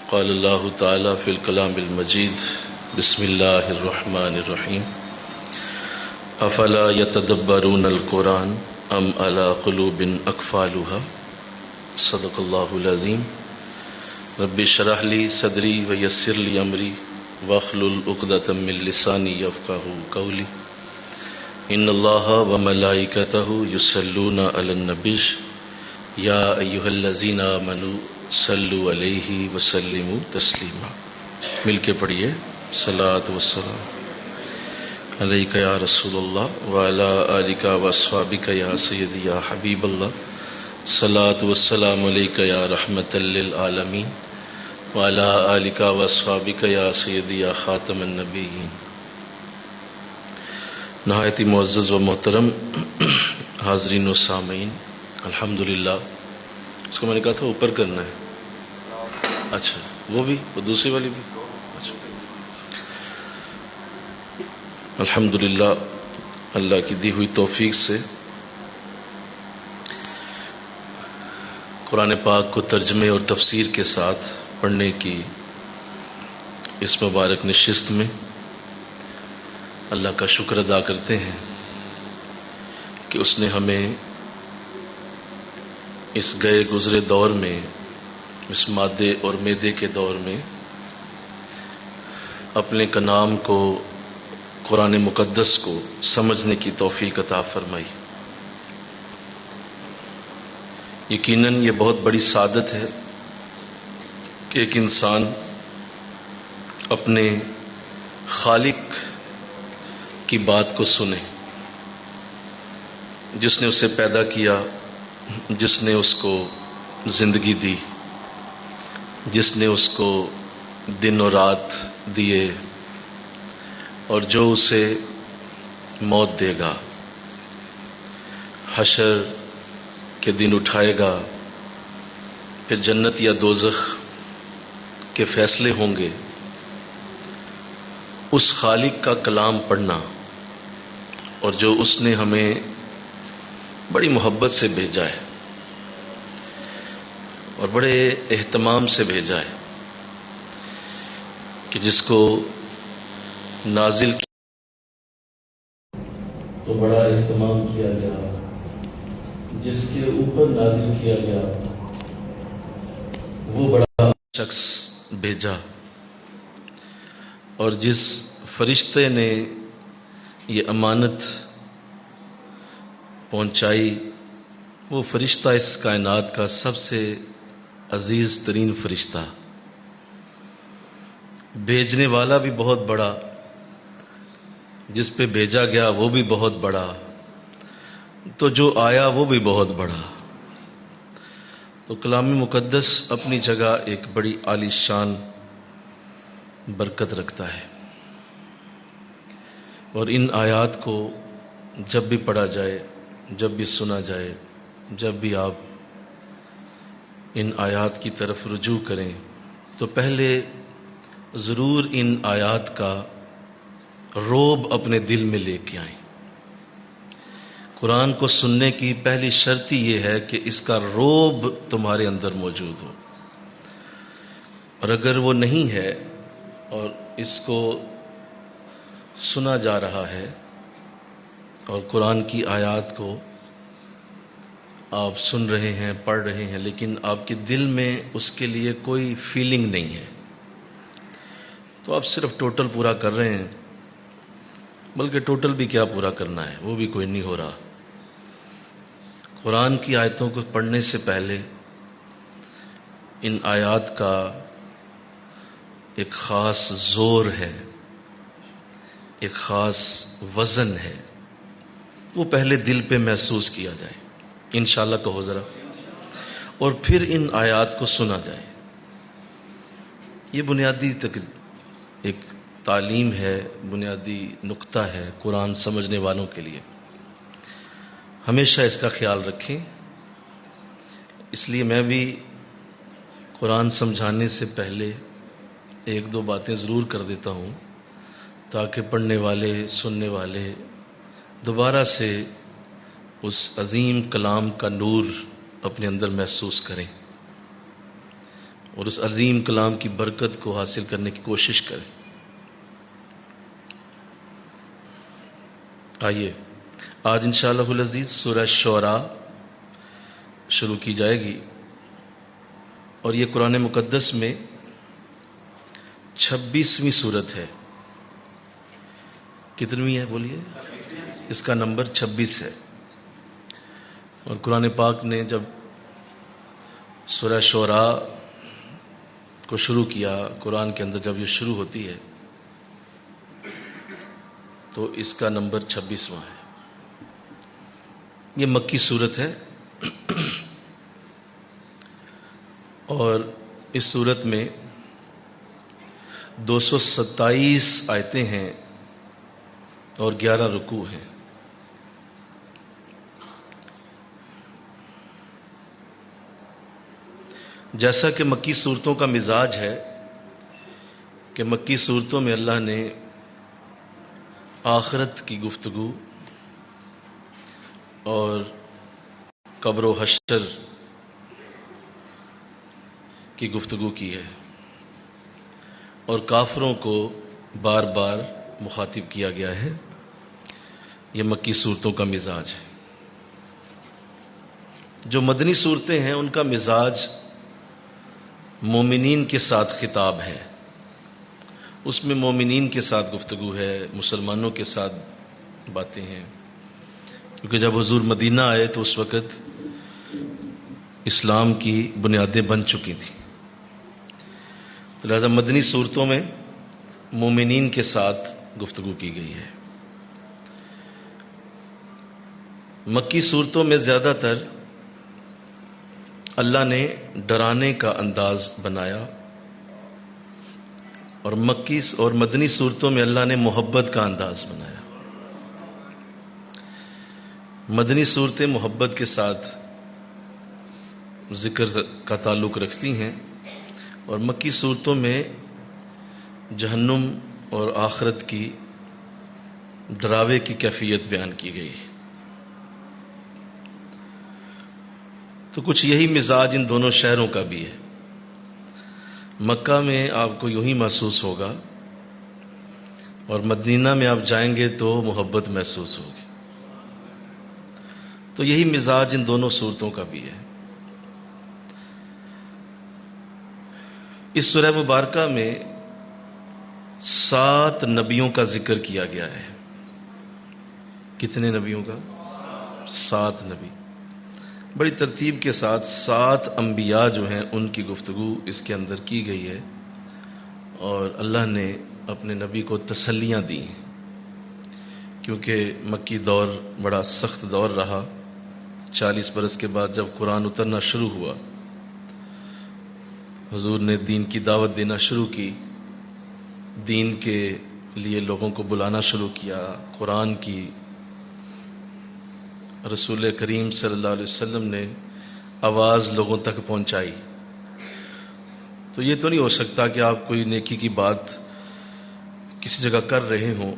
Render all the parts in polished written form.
قال اللہ تعالی فی الکلام المجید بسم اللہ الرحمن الرحیم افلا یتدبرون القرآن ام علی قلوب اقفالها صدق اللہ العظیم رب اشرح لی صدری ویسر لی امری واحلل عقدۃ من لسانی یفقہوا قولی ان اللہ وملائکتہ یصلون علی النبی یا ایھا الذین آمنوا صلو علیہ وسلموا تسلیما۔ مل کے پڑھیے صلاۃ والسلام علیک یا رسول اللہ وعلی آلک واصحابک یا سیدی یا حبیب اللہ، صلاۃ والسلام علیک یا رحمۃ للعالمین وعلی آلک واصحابک یا سیدی یا خاتم النبیین۔ نہایت ہی معزز و محترم حاضرین و سامعین، الحمدللہ اس کو میں نے کہا تھا اوپر کرنا ہے، اچھا وہ بھی، وہ دوسری والی بھی، اچھا الحمدللہ اللہ کی دی ہوئی توفیق سے قرآن پاک کو ترجمے اور تفسیر کے ساتھ پڑھنے کی اس مبارک نشست میں اللہ کا شکر ادا کرتے ہیں کہ اس نے ہمیں اس گئے گزرے دور میں، اس مادے اور میدے کے دور میں اپنے کلام کو، قرآن مقدس کو سمجھنے کی توفیق عطا فرمائی۔ یقیناً یہ بہت بڑی سعادت ہے کہ ایک انسان اپنے خالق کی بات کو سنے، جس نے اسے پیدا کیا، جس نے اس کو زندگی دی، جس نے اس کو دن و رات دیے، اور جو اسے موت دے گا، حشر کے دن اٹھائے گا، پھر جنت یا دوزخ کے فیصلے ہوں گے۔ اس خالق کا کلام پڑھنا، اور جو اس نے ہمیں بڑی محبت سے بھیجا ہے اور بڑے اہتمام سے بھیجا ہے، کہ جس کو نازل تو بڑا اہتمام کیا گیا، جس کے اوپر نازل کیا گیا وہ بڑا شخص بھیجا، اور جس فرشتے نے یہ امانت پہنچائی وہ فرشتہ اس کائنات کا سب سے عزیز ترین فرشتہ، بھیجنے والا بھی بہت بڑا، جس پہ بھیجا گیا وہ بھی بہت بڑا، تو جو آیا وہ بھی بہت بڑا۔ تو کلام مقدس اپنی جگہ ایک بڑی عالی شان برکت رکھتا ہے، اور ان آیات کو جب بھی پڑھا جائے، جب بھی سنا جائے، جب بھی آپ ان آیات کی طرف رجوع کریں تو پہلے ضرور ان آیات کا رعب اپنے دل میں لے کے آئیں۔ قرآن کو سننے کی پہلی شرط ہی یہ ہے کہ اس کا رعب تمہارے اندر موجود ہو، اور اگر وہ نہیں ہے اور اس کو سنا جا رہا ہے اور قرآن کی آیات کو آپ سن رہے ہیں، پڑھ رہے ہیں، لیکن آپ کے دل میں اس کے لیے کوئی فیلنگ نہیں ہے، تو آپ صرف ٹوٹل پورا کر رہے ہیں، بلکہ ٹوٹل بھی کیا پورا کرنا ہے، وہ بھی کوئی نہیں ہو رہا۔ قرآن کی آیتوں کو پڑھنے سے پہلے ان آیات کا ایک خاص زور ہے، ایک خاص وزن ہے، وہ پہلے دل پہ محسوس کیا جائے، انشاءاللہ کہو ذرا، اور پھر ان آیات کو سنا جائے۔ یہ بنیادی ایک تعلیم ہے، بنیادی نقطہ ہے قرآن سمجھنے والوں کے لیے، ہمیشہ اس کا خیال رکھیں۔ اس لیے میں بھی قرآن سمجھانے سے پہلے ایک دو باتیں ضرور کر دیتا ہوں، تاکہ پڑھنے والے، سننے والے دوبارہ سے اس عظیم کلام کا نور اپنے اندر محسوس کریں۔ اور اس عظیم کلام کی برکت کو حاصل کرنے کی کوشش کریں۔ آئیے آج انشاءاللہ العزیز سورہ شعراء شروع کی جائے گی، اور یہ قرآن مقدس میں 26ویں سورت ہے۔ کتنویں ہے بولیے؟ اس کا نمبر 26 ہے۔ اور قرآن پاک نے جب سورہ شعراء کو شروع کیا، قرآن کے اندر جب یہ شروع ہوتی ہے تو اس کا نمبر 26واں ہے۔ یہ مکی سورت ہے، اور اس سورت میں 227 آیتیں ہیں اور 11 رکوع ہیں۔ جیسا کہ مکی صورتوں کا مزاج ہے کہ مکی صورتوں میں اللہ نے آخرت کی گفتگو اور قبر و حشر کی گفتگو کی ہے، اور کافروں کو بار بار مخاطب کیا گیا ہے۔ یہ مکی صورتوں کا مزاج ہے۔ جو مدنی صورتیں ہیں ان کا مزاج مومنین کے ساتھ خطاب ہے، اس میں مومنین کے ساتھ گفتگو ہے، مسلمانوں کے ساتھ باتیں ہیں، کیونکہ جب حضور مدینہ آئے تو اس وقت اسلام کی بنیادیں بن چکی تھیں، تو لہذا مدنی صورتوں میں مومنین کے ساتھ گفتگو کی گئی ہے۔ مکی صورتوں میں زیادہ تر اللہ نے ڈرانے کا انداز بنایا، اور مکی اور مدنی صورتوں میں اللہ نے محبت کا انداز بنایا۔ مدنی صورتیں محبت کے ساتھ ذکر کا تعلق رکھتی ہیں، اور مکی صورتوں میں جہنم اور آخرت کی ڈراوے کی کیفیت بیان کی گئی ہے۔ تو کچھ یہی مزاج ان دونوں شہروں کا بھی ہے۔ مکہ میں آپ کو یوں ہی محسوس ہوگا، اور مدینہ میں آپ جائیں گے تو محبت محسوس ہوگی۔ تو یہی مزاج ان دونوں صورتوں کا بھی ہے۔ اس سورہ مبارکہ میں 7 نبیوں کا ذکر کیا گیا ہے۔ کتنے نبیوں کا؟ 7 نبی، بڑی ترتیب کے ساتھ 7 انبیاء جو ہیں ان کی گفتگو اس کے اندر کی گئی ہے، اور اللہ نے اپنے نبی کو تسلیاں دی، کیونکہ مکی دور بڑا سخت دور رہا۔ 40 برس کے بعد جب قرآن اترنا شروع ہوا، حضور نے دین کی دعوت دینا شروع کی، دین کے لیے لوگوں کو بلانا شروع کیا، قرآن کی رسول کریم صلی اللہ علیہ وسلم نے آواز لوگوں تک پہنچائی۔ تو یہ تو نہیں ہو سکتا کہ آپ کوئی نیکی کی بات کسی جگہ کر رہے ہوں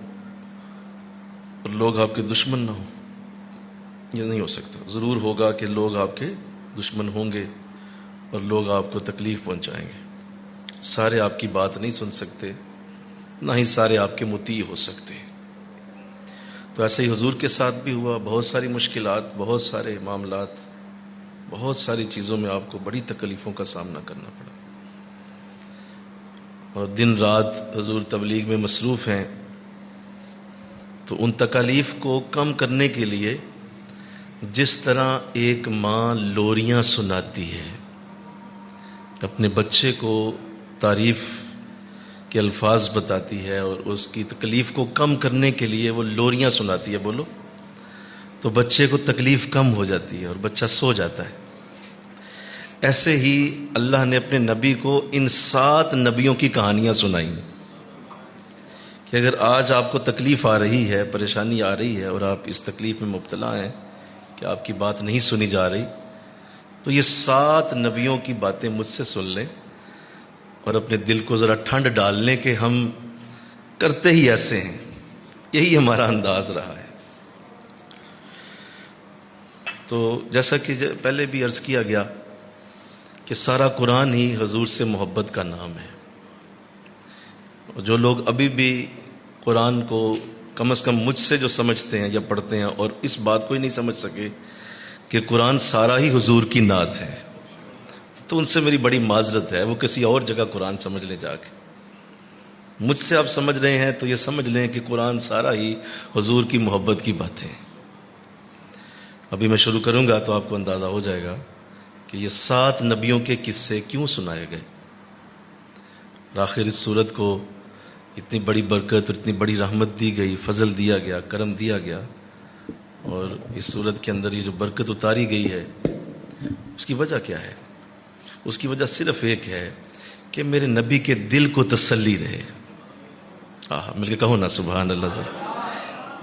اور لوگ آپ کے دشمن نہ ہوں، یہ نہیں ہو سکتا۔ ضرور ہوگا کہ لوگ آپ کے دشمن ہوں گے اور لوگ آپ کو تکلیف پہنچائیں گے۔ سارے آپ کی بات نہیں سن سکتے، نہ ہی سارے آپ کے مطیع ہو سکتے۔ تو ایسے ہی حضور کے ساتھ بھی ہوا، بہت ساری مشکلات، بہت سارے معاملات، بہت ساری چیزوں میں آپ کو بڑی تکلیفوں کا سامنا کرنا پڑا، اور دن رات حضور تبلیغ میں مصروف ہیں۔ تو ان تکالیف کو کم کرنے کے لیے جس طرح ایک ماں لوریاں سناتی ہے، اپنے بچے کو تعریف کے الفاظ بتاتی ہے، اور اس کی تکلیف کو کم کرنے کے لیے وہ لوریاں سناتی ہے، بولو، تو بچے کو تکلیف کم ہو جاتی ہے اور بچہ سو جاتا ہے۔ ایسے ہی اللہ نے اپنے نبی کو ان 7 نبیوں کی کہانیاں سنائی کہ اگر آج آپ کو تکلیف آ رہی ہے، پریشانی آ رہی ہے، اور آپ اس تکلیف میں مبتلا ہیں کہ آپ کی بات نہیں سنی جا رہی، تو یہ 7 نبیوں کی باتیں مجھ سے سن لیں، اور اپنے دل کو ذرا ٹھنڈ ڈال لیں کہ ہم کرتے ہی ایسے ہیں، یہی ہمارا انداز رہا ہے۔ تو جیسا کہ پہلے بھی عرض کیا گیا کہ کہ سارا قرآن ہی حضور سے محبت کا نام ہے. اور جو لوگ ابھی بھی قرآن کو کم از کم مجھ سے جو سمجھتے ہیں یا پڑھتے ہیں اور اس بات کو ہی نہیں سمجھ سکے کہ قرآن سارا ہی حضور کی نعت ہے، تو ان سے میری بڑی معذرت ہے. وہ کسی اور جگہ قرآن سمجھ لیں جا کے. مجھ سے آپ سمجھ رہے ہیں تو یہ سمجھ لیں کہ قرآن سارا ہی حضور کی محبت کی باتیں ہیں. ابھی میں شروع کروں گا تو آپ کو اندازہ ہو جائے گا کہ یہ 7 نبیوں کے قصے کیوں سنائے گئے. آخر اس سورت کو اتنی بڑی برکت اور اتنی بڑی رحمت دی گئی، فضل دیا گیا، کرم دیا گیا، اور اس سورت کے اندر یہ جو برکت اتاری گئی ہے اس کی وجہ کیا ہے؟ اس کی وجہ صرف ایک ہے کہ میرے نبی کے دل کو تسلی رہے. مل کے کہو نا سبحان اللہ. ذرا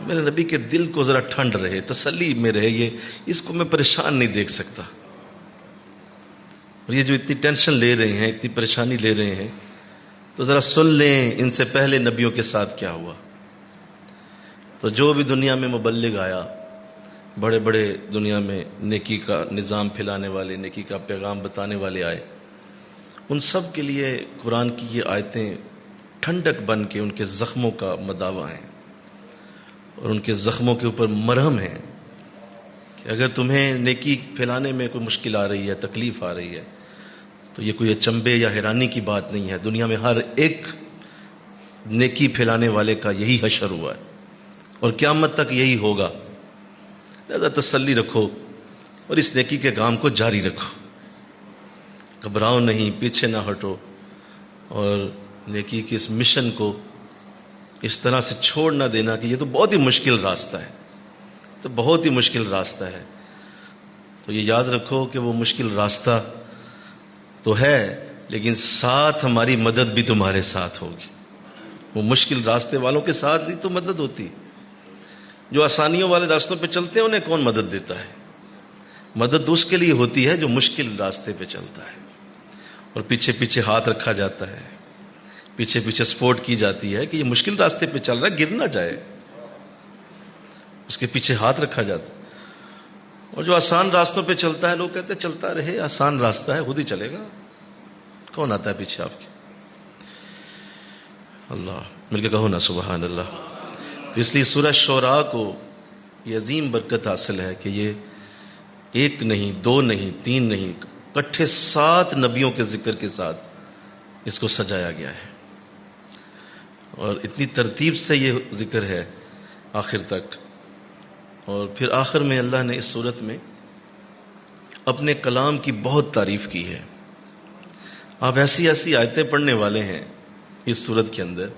میرے نبی کے دل کو ذرا ٹھنڈ رہے، تسلی میں رہے. یہ اس کو میں پریشان نہیں دیکھ سکتا. اور یہ جو اتنی ٹینشن لے رہے ہیں، اتنی پریشانی لے رہے ہیں، تو ذرا سن لیں ان سے پہلے نبیوں کے ساتھ کیا ہوا. تو جو بھی دنیا میں مبلغ آیا، بڑے بڑے دنیا میں نیکی کا نظام پھیلانے والے، نیکی کا پیغام بتانے والے آئے، ان سب کے لیے قرآن کی یہ آیتیں ٹھنڈک بن کے ان کے زخموں کا مداوا ہیں اور ان کے زخموں کے اوپر مرہم ہیں کہ اگر تمہیں نیکی پھیلانے میں کوئی مشکل آ رہی ہے، تکلیف آ رہی ہے، تو یہ کوئی اچنبے یا حیرانی کی بات نہیں ہے. دنیا میں ہر ایک نیکی پھیلانے والے کا یہی حشر ہوا ہے اور قیامت تک یہی ہوگا. لہذا تسلی رکھو اور اس نیکی کے کام کو جاری رکھو. گھبراؤ نہیں، پیچھے نہ ہٹو، اور نیکی کے اس مشن کو اس طرح سے چھوڑ نہ دینا کہ یہ تو بہت ہی مشکل راستہ ہے، تو بہت ہی مشکل راستہ ہے. تو یہ یاد رکھو کہ وہ مشکل راستہ تو ہے، لیکن ساتھ ہماری مدد بھی تمہارے ساتھ ہوگی. وہ مشکل راستے والوں کے ساتھ ہی تو مدد ہوتی. جو آسانیوں والے راستوں پہ چلتے ہیں انہیں کون مدد دیتا ہے؟ مدد تو اس کے لیے ہوتی ہے جو مشکل راستے پہ چلتا ہے، اور پیچھے پیچھے ہاتھ رکھا جاتا ہے، پیچھے پیچھے سپورٹ کی جاتی ہے کہ یہ مشکل راستے پہ چل رہا ہے، گر نہ جائے، اس کے پیچھے ہاتھ رکھا جاتا ہے. اور جو آسان راستوں پہ چلتا ہے لوگ کہتے ہیں چلتا رہے، آسان راستہ ہے، خود ہی چلے گا، کون آتا ہے پیچھے آپ کے؟ اللہ. مل کے کہو نا سبحان اللہ. تو اس لیے سورہ شعراء کو یہ عظیم برکت حاصل ہے کہ یہ ایک نہیں، 2 نہیں، 3 نہیں، اکٹھے 7 نبیوں کے ذکر کے ساتھ اس کو سجایا گیا ہے. اور اتنی ترتیب سے یہ ذکر ہے آخر تک. اور پھر آخر میں اللہ نے اس صورت میں اپنے کلام کی بہت تعریف کی ہے. آپ ایسی ایسی آیتیں پڑھنے والے ہیں اس صورت کے اندر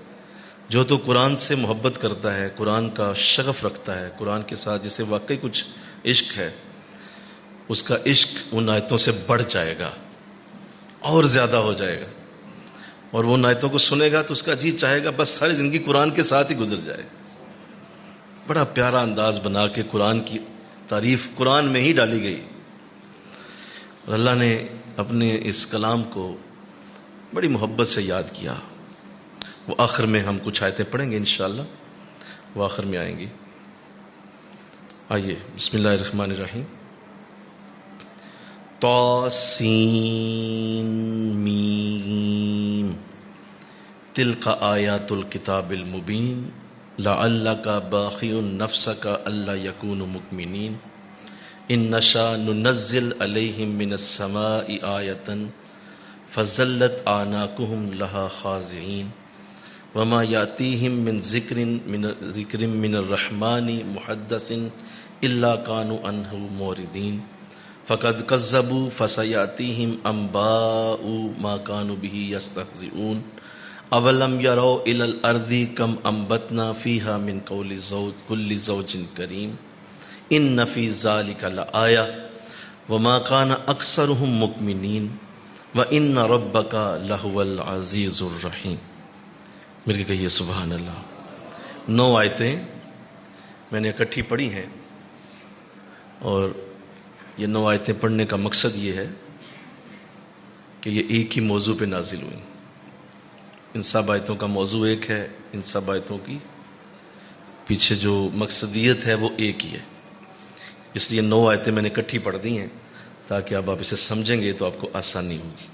جو تو قرآن سے محبت کرتا ہے، قرآن کا شغف رکھتا ہے، قرآن کے ساتھ جسے واقعی کچھ عشق ہے، اس کا عشق ان آیتوں سے بڑھ جائے گا اور زیادہ ہو جائے گا. اور وہ ان آیتوں کو سنے گا تو اس کا جی چاہے گا بس ساری زندگی قرآن کے ساتھ ہی گزر جائے. بڑا پیارا انداز بنا کے قرآن کی تعریف قرآن میں ہی ڈالی گئی. اور اللہ نے اپنے اس کلام کو بڑی محبت سے یاد کیا. وہ آخر میں ہم کچھ آیتیں پڑھیں گے انشاءاللہ، وہ آخر میں آئیں گی. آئیے بسم اللہ الرحمن الرحیم. طاسین میم تلک آیات الکتاب المبین لعلک باخع نفسک الا یکونوا مؤمنین ان نشاء ننزل علیہم من السماء آیۃ فظلت اعناقهم لها خاضعین وما یاتیہم من ذکر من الرحمن محدث الا كانوا عنہ موردین فقد کذبوا فسیاتیہم انباء ما كانوا به یستہزئون اولم یروا الی الارض کم انبتنا فیہا من کل زوج کریم ان فی ذلک لآیہ وما كان اکثرهم مؤمنین وان ربک لہو العزیز الرحیم. میرے کے کہیے سبحان اللہ. 9 آیتیں میں نے اکٹھی پڑھی ہیں، اور یہ 9 آیتیں پڑھنے کا مقصد یہ ہے کہ یہ ایک ہی موضوع پہ نازل ہوئیں. ان سب آیتوں کا موضوع ایک ہے، ان سب آیتوں کی پیچھے جو مقصدیت ہے وہ ایک ہی ہے. اس لیے 9 آیتیں میں نے اکٹھی پڑھ دی ہیں تاکہ اب آپ اسے سمجھیں گے تو آپ کو آسانی ہوگی۔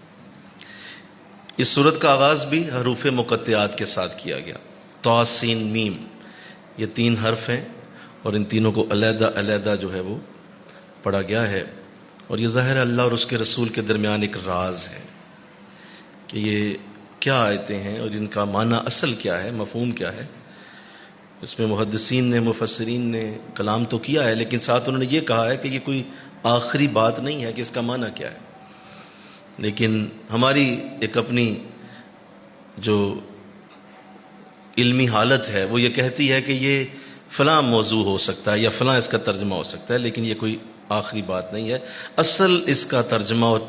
اس سورت کا آغاز بھی حروف مقطعات کے ساتھ کیا گیا۔ طا سین میم، یہ 3 حرف ہیں اور ان تینوں کو علیحدہ علیحدہ جو ہے وہ پڑھا گیا ہے، اور یہ ظاہر اللہ اور اس کے رسول کے درمیان ایک راز ہے کہ یہ کیا آیتیں ہیں اور ان کا معنی اصل کیا ہے، مفہوم کیا ہے۔ اس میں محدثین نے، مفسرین نے کلام تو کیا ہے، لیکن ساتھ انہوں نے یہ کہا ہے کہ یہ کوئی آخری بات نہیں ہے کہ اس کا معنی کیا ہے، لیکن ہماری ایک اپنی جو علمی حالت ہے وہ یہ کہتی ہے کہ یہ فلاں موضوع ہو سکتا ہے یا فلاں اس کا ترجمہ ہو سکتا ہے، لیکن یہ کوئی آخری بات نہیں ہے۔ اصل اس کا ترجمہ اور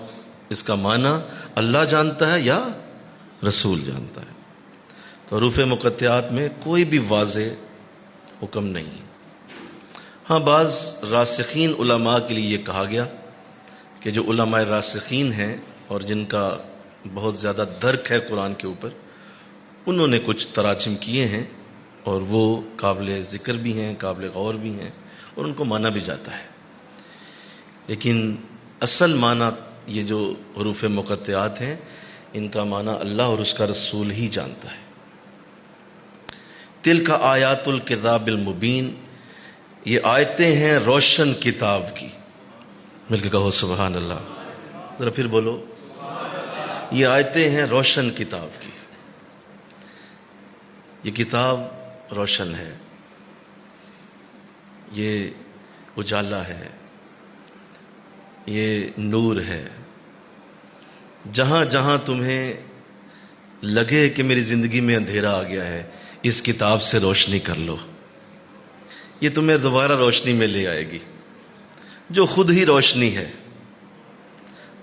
اس کا معنی اللہ جانتا ہے یا رسول جانتا ہے۔ تو حروف مقطعات میں کوئی بھی واضح حکم نہیں۔ ہاں، بعض راسخین علماء کے لیے یہ کہا گیا کہ جو علماء راسخین ہیں اور جن کا بہت زیادہ درک ہے قرآن کے اوپر، انہوں نے کچھ تراجم کیے ہیں اور وہ قابل ذکر بھی ہیں، قابل غور بھی ہیں، اور ان کو مانا بھی جاتا ہے، لیکن اصل معنی یہ جو حروف مقطعات ہیں ان کا معنی اللہ اور اس کا رسول ہی جانتا ہے۔ تلک آیات الکتاب المبین، یہ آیتیں ہیں روشن کتاب کی۔ مل کے کہو سبحان اللہ، ذرا پھر بولو، یہ آیتیں ہیں روشن کتاب کی۔ یہ کتاب روشن ہے، یہ اجالا ہے، یہ نور ہے۔ جہاں جہاں تمہیں لگے کہ میری زندگی میں اندھیرا آ گیا ہے، اس کتاب سے روشنی کر لو، یہ تمہیں دوبارہ روشنی میں لے آئے گی، جو خود ہی روشنی ہے،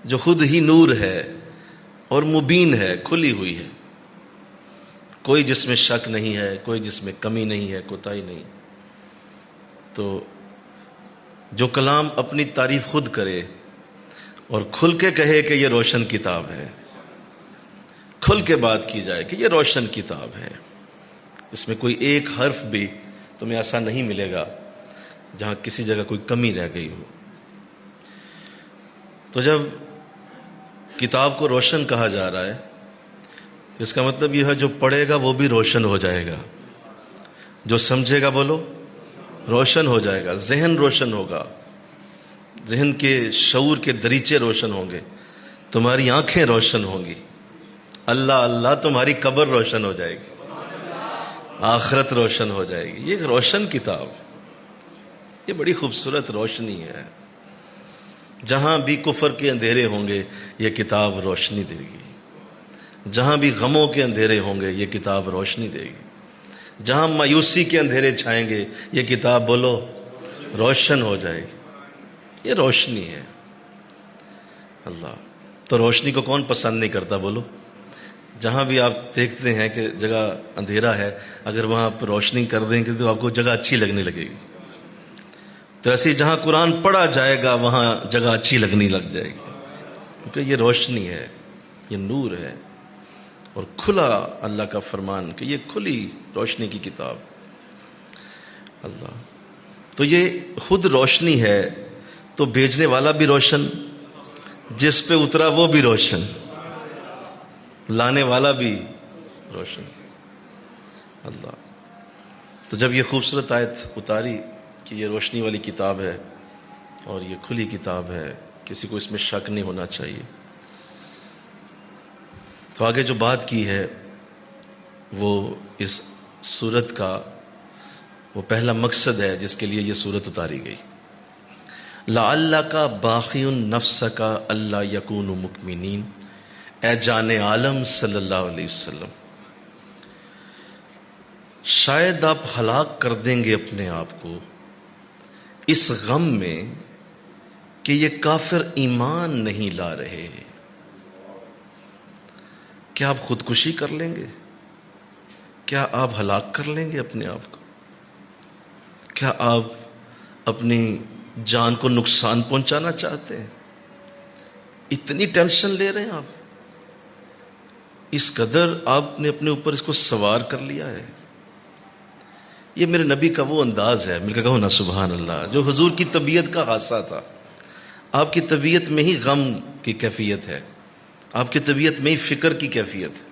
جو خود ہی نور ہے اور مبین ہے، کھلی ہوئی ہے، کوئی جس میں شک نہیں ہے، کوئی جس میں کمی نہیں ہے، کوتاہی نہیں۔ تو جو کلام اپنی تعریف خود کرے اور کھل کے کہے کہ یہ روشن کتاب ہے، کھل کے بات کی جائے کہ یہ روشن کتاب ہے، اس میں کوئی ایک حرف بھی تمہیں ایسا نہیں ملے گا جہاں کسی جگہ کوئی کمی رہ گئی ہو۔ تو جب کتاب کو روشن کہا جا رہا ہے تو اس کا مطلب یہ ہے جو پڑھے گا وہ بھی روشن ہو جائے گا، جو سمجھے گا بولو روشن ہو جائے گا، ذہن روشن ہوگا، ذہن کے شعور کے دریچے روشن ہوں گے، تمہاری آنکھیں روشن ہوں گی، اللہ اللہ تمہاری قبر روشن ہو جائے گی، آخرت روشن ہو جائے گی۔ یہ ایک روشن کتاب، یہ بڑی خوبصورت روشنی ہے۔ جہاں بھی کفر کے اندھیرے ہوں گے یہ کتاب روشنی دے گی، جہاں بھی غموں کے اندھیرے ہوں گے یہ کتاب روشنی دے گی، جہاں مایوسی کے اندھیرے چھائیں گے یہ کتاب بولو روشن ہو جائے گی۔ یہ روشنی ہے اللہ۔ تو روشنی کو کون پسند نہیں کرتا بولو؟ جہاں بھی آپ دیکھتے ہیں کہ جگہ اندھیرا ہے، اگر وہاں آپ روشنی کر دیں گے تو آپ کو جگہ اچھی لگنے لگے گی۔ تو ایسے جہاں قرآن پڑھا جائے گا وہاں جگہ اچھی لگنے لگ جائے گی، کیونکہ یہ روشنی ہے، یہ نور ہے، اور کھلا اللہ کا فرمان کہ یہ کھلی روشنی کی کتاب اللہ۔ تو یہ خود روشنی ہے تو بھیجنے والا بھی روشن، جس پہ اترا وہ بھی روشن، لانے والا بھی روشن اللہ۔ تو جب یہ خوبصورت آیت اتاری کہ یہ روشنی والی کتاب ہے اور یہ کھلی کتاب ہے، کسی کو اس میں شک نہیں ہونا چاہیے، تو آگے جو بات کی ہے وہ اس سورت کا وہ پہلا مقصد ہے جس کے لیے یہ سورت اتاری گئی۔ لعلک باخع نفسک الا یکونوا مؤمنین، اے جان عالم صلی اللہ علیہ وسلم، شاید آپ ہلاک کر دیں گے اپنے آپ کو اس غم میں کہ یہ کافر ایمان نہیں لا رہے۔ کیا آپ خودکشی کر لیں گے؟ کیا آپ ہلاک کر لیں گے اپنے آپ کو؟ کیا آپ اپنی جان کو نقصان پہنچانا چاہتے ہیں؟ اتنی ٹینشن لے رہے ہیں آپ، اس قدر آپ نے اپنے اوپر اس کو سوار کر لیا ہے۔ یہ میرے نبی کا وہ انداز ہے، مل کے کہو نا سبحان اللہ، جو حضور کی طبیعت کا خاصہ تھا۔ آپ کی طبیعت میں ہی غم کی کیفیت ہے، آپ کی طبیعت میں ہی فکر کی کیفیت ہے.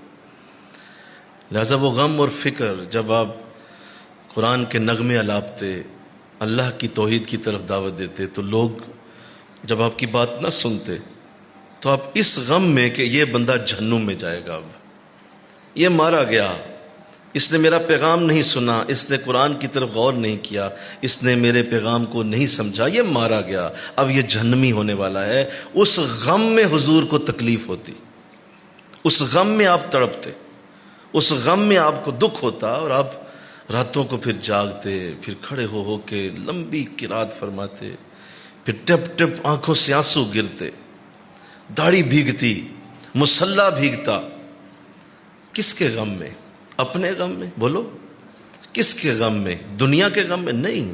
لہذا وہ غم اور فکر جب آپ قرآن کے نغمے الاپتے، اللہ کی توحید کی طرف دعوت دیتے، تو لوگ جب آپ کی بات نہ سنتے تو آپ اس غم میں کہ یہ بندہ جہنم میں جائے گا، اب یہ مارا گیا، اس نے میرا پیغام نہیں سنا، اس نے قرآن کی طرف غور نہیں کیا، اس نے میرے پیغام کو نہیں سمجھا، یہ مارا گیا، اب یہ جہنمی ہونے والا ہے. اس غم میں حضور کو تکلیف ہوتی، اس غم میں آپ تڑپتے، اس غم میں آپ کو دکھ ہوتا، اور آپ راتوں کو پھر جاگتے، پھر کھڑے ہو کے لمبی قرات فرماتے، پھر ٹپ ٹپ آنکھوں سے آنسو گرتے، داڑھی بھیگتی، مصلا بھیگتا. کس کے غم میں؟ اپنے غم میں؟ بولو کس کے غم میں؟ دنیا کے غم میں نہیں،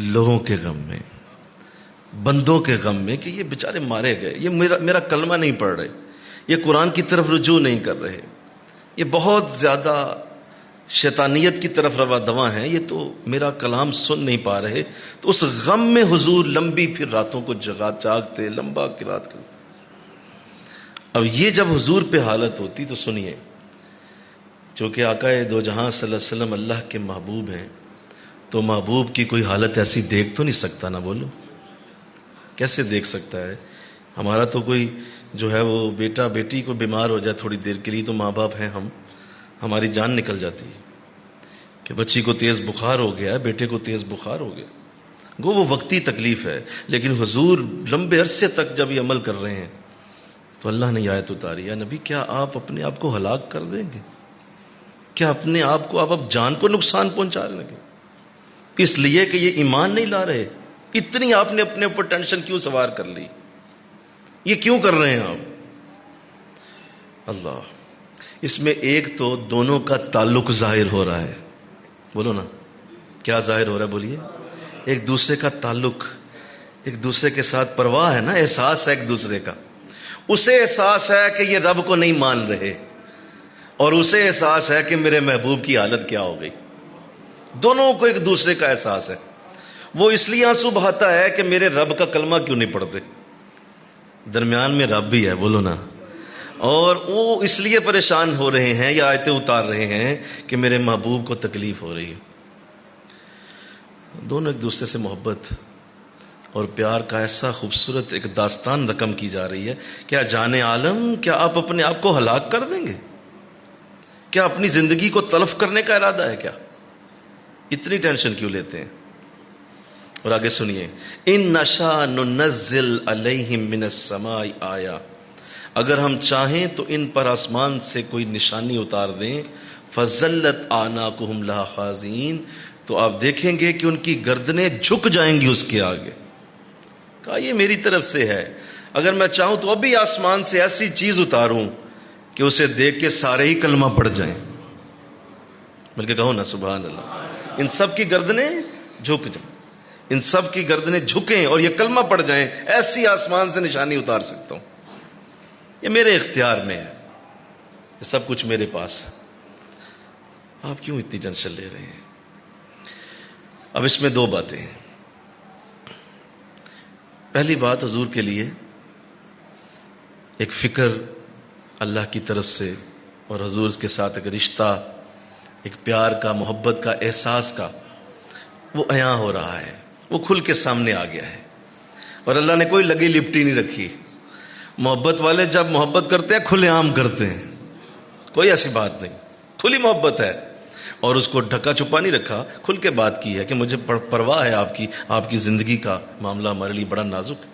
لوگوں کے غم میں، بندوں کے غم میں کہ یہ بیچارے مارے گئے، یہ میرا کلمہ نہیں پڑھ رہے، یہ قرآن کی طرف رجوع نہیں کر رہے، یہ بہت زیادہ شیطانیت کی طرف روا دواں ہیں، یہ تو میرا کلام سن نہیں پا رہے. تو اس غم میں حضور لمبی پھر راتوں کو جاگتے، لمبا قرات کرتے. اب یہ جب حضور پہ حالت ہوتی تو سنیے، چونکہ آقا دو جہاں صلی اللہ علیہ وسلم اللہ کے محبوب ہیں، تو محبوب کی کوئی حالت ایسی دیکھ تو نہیں سکتا نا، بولو کیسے دیکھ سکتا ہے؟ ہمارا تو کوئی جو ہے وہ بیٹا بیٹی کو بیمار ہو جائے تھوڑی دیر کے لیے تو ماں باپ ہیں، ہماری جان نکل جاتی ہے کہ بچی کو تیز بخار ہو گیا، بیٹے کو تیز بخار ہو گیا، گو وہ وقتی تکلیف ہے. لیکن حضور لمبے عرصے تک جب یہ عمل کر رہے ہیں تو اللہ نے یہ آیت اتاری، یا نبی کیا آپ اپنے آپ کو ہلاک کر دیں گے؟ کیا اپنے آپ کو آپ جان کو نقصان پہنچا رہے ہیں اس لیے کہ یہ ایمان نہیں لا رہے؟ اتنی آپ نے اپنے اوپر ٹینشن کیوں سوار کر لی؟ یہ کیوں کر رہے ہیں آپ؟ اللہ، اس میں ایک تو دونوں کا تعلق ظاہر ہو رہا ہے، بولو نا کیا ظاہر ہو رہا ہے؟ بولیے. ایک دوسرے کا تعلق، ایک دوسرے کے ساتھ پرواہ ہے نا، احساس ہے ایک دوسرے کا. اسے احساس ہے کہ یہ رب کو نہیں مان رہے، اور اسے احساس ہے کہ میرے محبوب کی حالت کیا ہو گئی. دونوں کو ایک دوسرے کا احساس ہے. وہ اس لیے آنسو بہاتا ہے کہ میرے رب کا کلمہ کیوں نہیں پڑھتے، درمیان میں رب بھی ہے، بولو نا. اور وہ اس لیے پریشان ہو رہے ہیں یا آیتیں اتار رہے ہیں کہ میرے محبوب کو تکلیف ہو رہی ہے. دونوں ایک دوسرے سے محبت اور پیار کا ایسا خوبصورت ایک داستان رقم کی جا رہی ہے. کیا جان عالم، کیا آپ اپنے آپ کو ہلاک کر دیں گے؟ کیا اپنی زندگی کو تلف کرنے کا ارادہ ہے کیا؟ اتنی ٹینشن کیوں لیتے ہیں؟ اور آگے سنیے، ان نشاء ننزل علیہم من السماء آیا، اگر ہم چاہیں تو ان پر آسمان سے کوئی نشانی اتار دیں، فظلت اعناقہم لہا خاضعین، تو آپ دیکھیں گے کہ ان کی گردنیں جھک جائیں گی اس کے آگے. کہا یہ میری طرف سے ہے، اگر میں چاہوں تو ابھی آسمان سے ایسی چیز اتاروں کہ اسے دیکھ کے سارے ہی کلمہ پڑھ جائیں. بلکہ کہو نا سبحان اللہ، ان سب کی گردنیں جھک جائیں، ان سب کی گردنیں جھکیں اور یہ کلمہ پڑھ جائیں، ایسی آسمان سے نشانی اتار سکتا ہوں. یہ میرے اختیار میں ہے، یہ سب کچھ میرے پاس ہے. آپ کیوں اتنی ٹینشن لے رہے ہیں؟ اب اس میں دو باتیں ہیں. پہلی بات، حضور کے لیے ایک فکر اللہ کی طرف سے اور حضور کے ساتھ ایک رشتہ، ایک پیار کا، محبت کا، احساس کا، وہ عیاں ہو رہا ہے، وہ کھل کے سامنے آ گیا ہے. اور اللہ نے کوئی لگی لپٹی نہیں رکھی. محبت والے جب محبت کرتے ہیں کھلے عام کرتے ہیں، کوئی ایسی بات نہیں، کھلی محبت ہے. اور اس کو ڈھکا چھپا نہیں رکھا، کھل کے بات کی ہے کہ مجھے پرواہ ہے آپ کی زندگی کا معاملہ ہمارے لیے بڑا نازک ہے.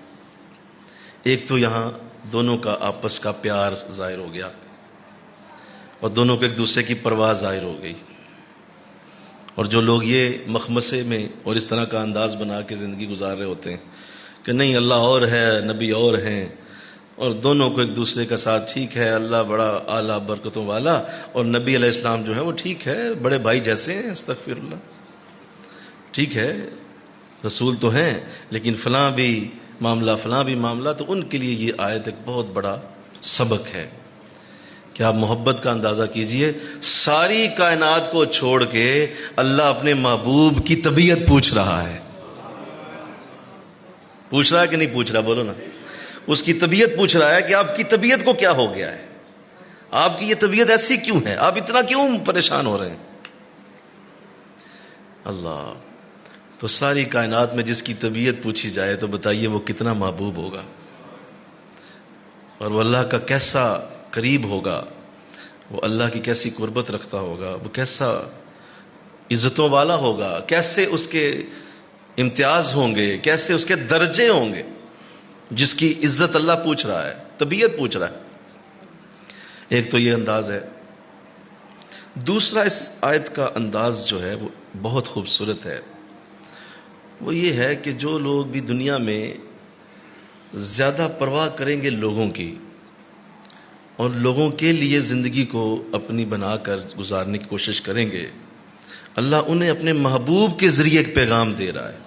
ایک تو یہاں دونوں کا آپس کا پیار ظاہر ہو گیا اور دونوں کو ایک دوسرے کی پرواہ ظاہر ہو گئی. اور جو لوگ یہ مخمسے میں اور اس طرح کا انداز بنا کے زندگی گزار رہے ہوتے ہیں کہ نہیں اللہ اور ہے، نبی اور ہیں، اور دونوں کو ایک دوسرے کا ساتھ، ٹھیک ہے اللہ بڑا اعلیٰ برکتوں والا اور نبی علیہ السلام جو ہے وہ ٹھیک ہے بڑے بھائی جیسے ہیں، استغفر اللہ، ٹھیک ہے رسول تو ہیں لیکن فلاں بھی معاملہ، تو ان کے لیے یہ آیت ایک بہت بڑا سبق ہے کہ آپ محبت کا اندازہ کیجئے. ساری کائنات کو چھوڑ کے اللہ اپنے محبوب کی طبیعت پوچھ رہا ہے. پوچھ رہا ہے کہ نہیں پوچھ رہا؟ بولو نا. اس کی طبیعت پوچھ رہا ہے کہ آپ کی طبیعت کو کیا ہو گیا ہے، آپ کی یہ طبیعت ایسی کیوں ہے، آپ اتنا کیوں پریشان ہو رہے ہیں. اللہ، تو ساری کائنات میں جس کی طبیعت پوچھی جائے تو بتائیے وہ کتنا محبوب ہوگا، اور وہ اللہ کا کیسا قریب ہوگا، وہ اللہ کی کیسی قربت رکھتا ہوگا، وہ کیسا عزتوں والا ہوگا، کیسے اس کے امتیاز ہوں گے، کیسے اس کے درجے ہوں گے، جس کی عزت اللہ پوچھ رہا ہے، طبیعت پوچھ رہا ہے. ایک تو یہ انداز ہے. دوسرا اس آیت کا انداز جو ہے وہ بہت خوبصورت ہے. وہ یہ ہے کہ جو لوگ بھی دنیا میں زیادہ پرواہ کریں گے لوگوں کی اور لوگوں کے لیے زندگی کو اپنی بنا کر گزارنے کی کوشش کریں گے، اللہ انہیں اپنے محبوب کے ذریعے ایک پیغام دے رہا ہے.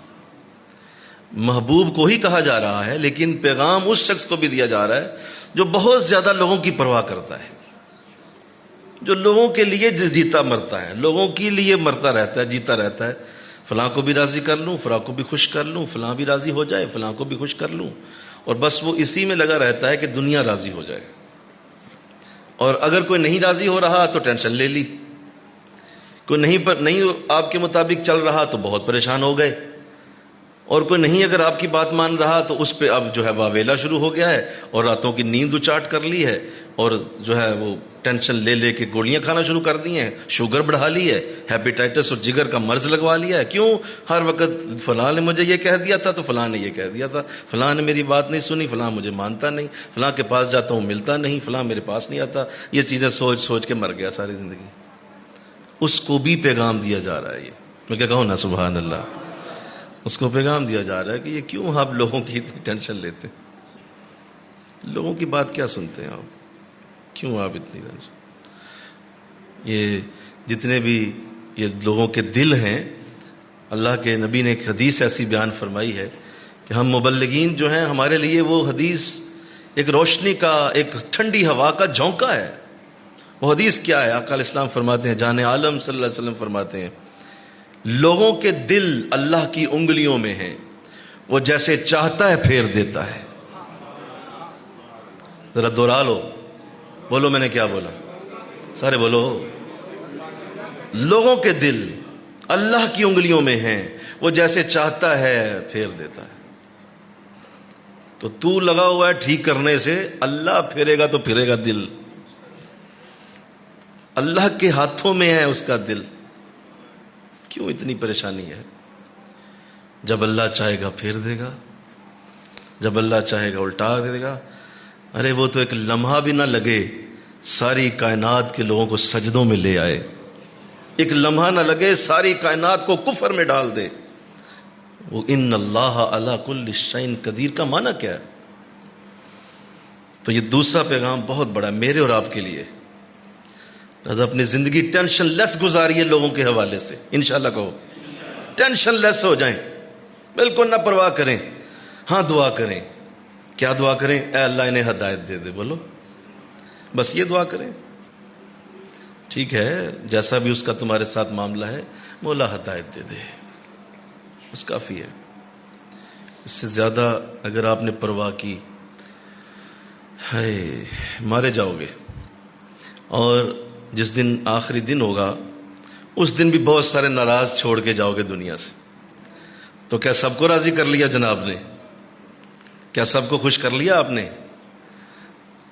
محبوب کو ہی کہا جا رہا ہے، لیکن پیغام اس شخص کو بھی دیا جا رہا ہے جو بہت زیادہ لوگوں کی پرواہ کرتا ہے، جو لوگوں کے لیے جیتا مرتا ہے، لوگوں کے لیے مرتا رہتا ہے، جیتا رہتا ہے. فلاں کو بھی راضی کر لوں، فلاں کو بھی خوش کر لوں، فلاں بھی راضی ہو جائے، فلاں کو بھی خوش کر لوں، اور بس وہ اسی میں لگا رہتا ہے کہ دنیا راضی ہو جائے. اور اگر کوئی نہیں راضی ہو رہا تو ٹینشن لے لی، کوئی نہیں آپ کے مطابق چل رہا تو بہت پریشان ہو گئے، اور کوئی نہیں اگر آپ کی بات مان رہا تو اس پہ اب جو ہے واویلا شروع ہو گیا ہے، اور راتوں کی نیند اچاٹ کر لی ہے، اور جو ہے وہ ٹینشن لے لے کے گولیاں کھانا شروع کر دی ہیں، شوگر بڑھا لی ہے، ہیپیٹائٹس اور جگر کا مرض لگوا لیا ہے. کیوں؟ ہر وقت فلاں نے مجھے یہ کہہ دیا تھا تو فلاں نے یہ کہہ دیا تھا، فلاں نے میری بات نہیں سنی، فلاں مجھے مانتا نہیں، فلاں کے پاس جاتا ہوں ملتا نہیں، فلاں میرے پاس نہیں آتا. یہ چیزیں سوچ سوچ کے مر گیا ساری زندگی. اس کو بھی پیغام دیا جا رہا ہے. یہ میں کیا کہوں نا، سبحان اللہ، اس کو پیغام دیا جا رہا ہے کہ یہ کیوں آپ لوگوں کی اتنی ٹینشن لیتے ہیں، لوگوں کی بات کیا سنتے ہیں آپ، کیوں آپ اتنی ٹینشن. یہ جتنے بھی یہ لوگوں کے دل ہیں، اللہ کے نبی نے ایک حدیث ایسی بیان فرمائی ہے کہ ہم مبلغین جو ہیں، ہمارے لیے وہ حدیث ایک روشنی کا، ایک ٹھنڈی ہوا کا جھونکا ہے. وہ حدیث کیا ہے؟ آقا علیہ السلام فرماتے ہیں، جان عالم صلی اللہ علیہ وسلم فرماتے ہیں، لوگوں کے دل اللہ کی انگلیوں میں ہیں، وہ جیسے چاہتا ہے پھیر دیتا ہے. ذرا دوہرا لو، بولو میں نے کیا بولا، سارے بولو. لوگوں کے دل اللہ کی انگلیوں میں ہیں، وہ جیسے چاہتا ہے پھیر دیتا ہے. تو لگا ہوا ہے ٹھیک کرنے سے، اللہ پھیرے گا تو پھرے گا دل. اللہ کے ہاتھوں میں ہے اس کا دل. کیوں اتنی پریشانی ہے؟ جب اللہ چاہے گا پھیر دے گا، جب اللہ چاہے گا الٹا دے گا. ارے وہ تو ایک لمحہ بھی نہ لگے ساری کائنات کے لوگوں کو سجدوں میں لے آئے، ایک لمحہ نہ لگے ساری کائنات کو کفر میں ڈال دے. وہ ان اللہ علی کل شیء قدیر کا معنی کیا ہے؟ تو یہ دوسرا پیغام بہت بڑا ہے میرے اور آپ کے لیے. اپنی زندگی ٹینشن لیس گزاریے لوگوں کے حوالے سے، انشاءاللہ کہو ٹینشن لیس ہو جائیں، بالکل نہ پرواہ کریں. ہاں دعا کریں. کیا دعا کریں؟ اے اللہ انہیں ہدایت دے دے. بولو بس یہ دعا کریں. ٹھیک ہے، جیسا بھی اس کا تمہارے ساتھ معاملہ ہے، مولا ہدایت دے دے، بس کافی ہے. اس سے زیادہ اگر آپ نے پرواہ کی، ہائے مارے جاؤ گے. اور جس دن آخری دن ہوگا اس دن بھی بہت سارے ناراض چھوڑ کے جاؤ گے دنیا سے. تو کیا سب کو راضی کر لیا جناب نے؟ کیا سب کو خوش کر لیا آپ نے؟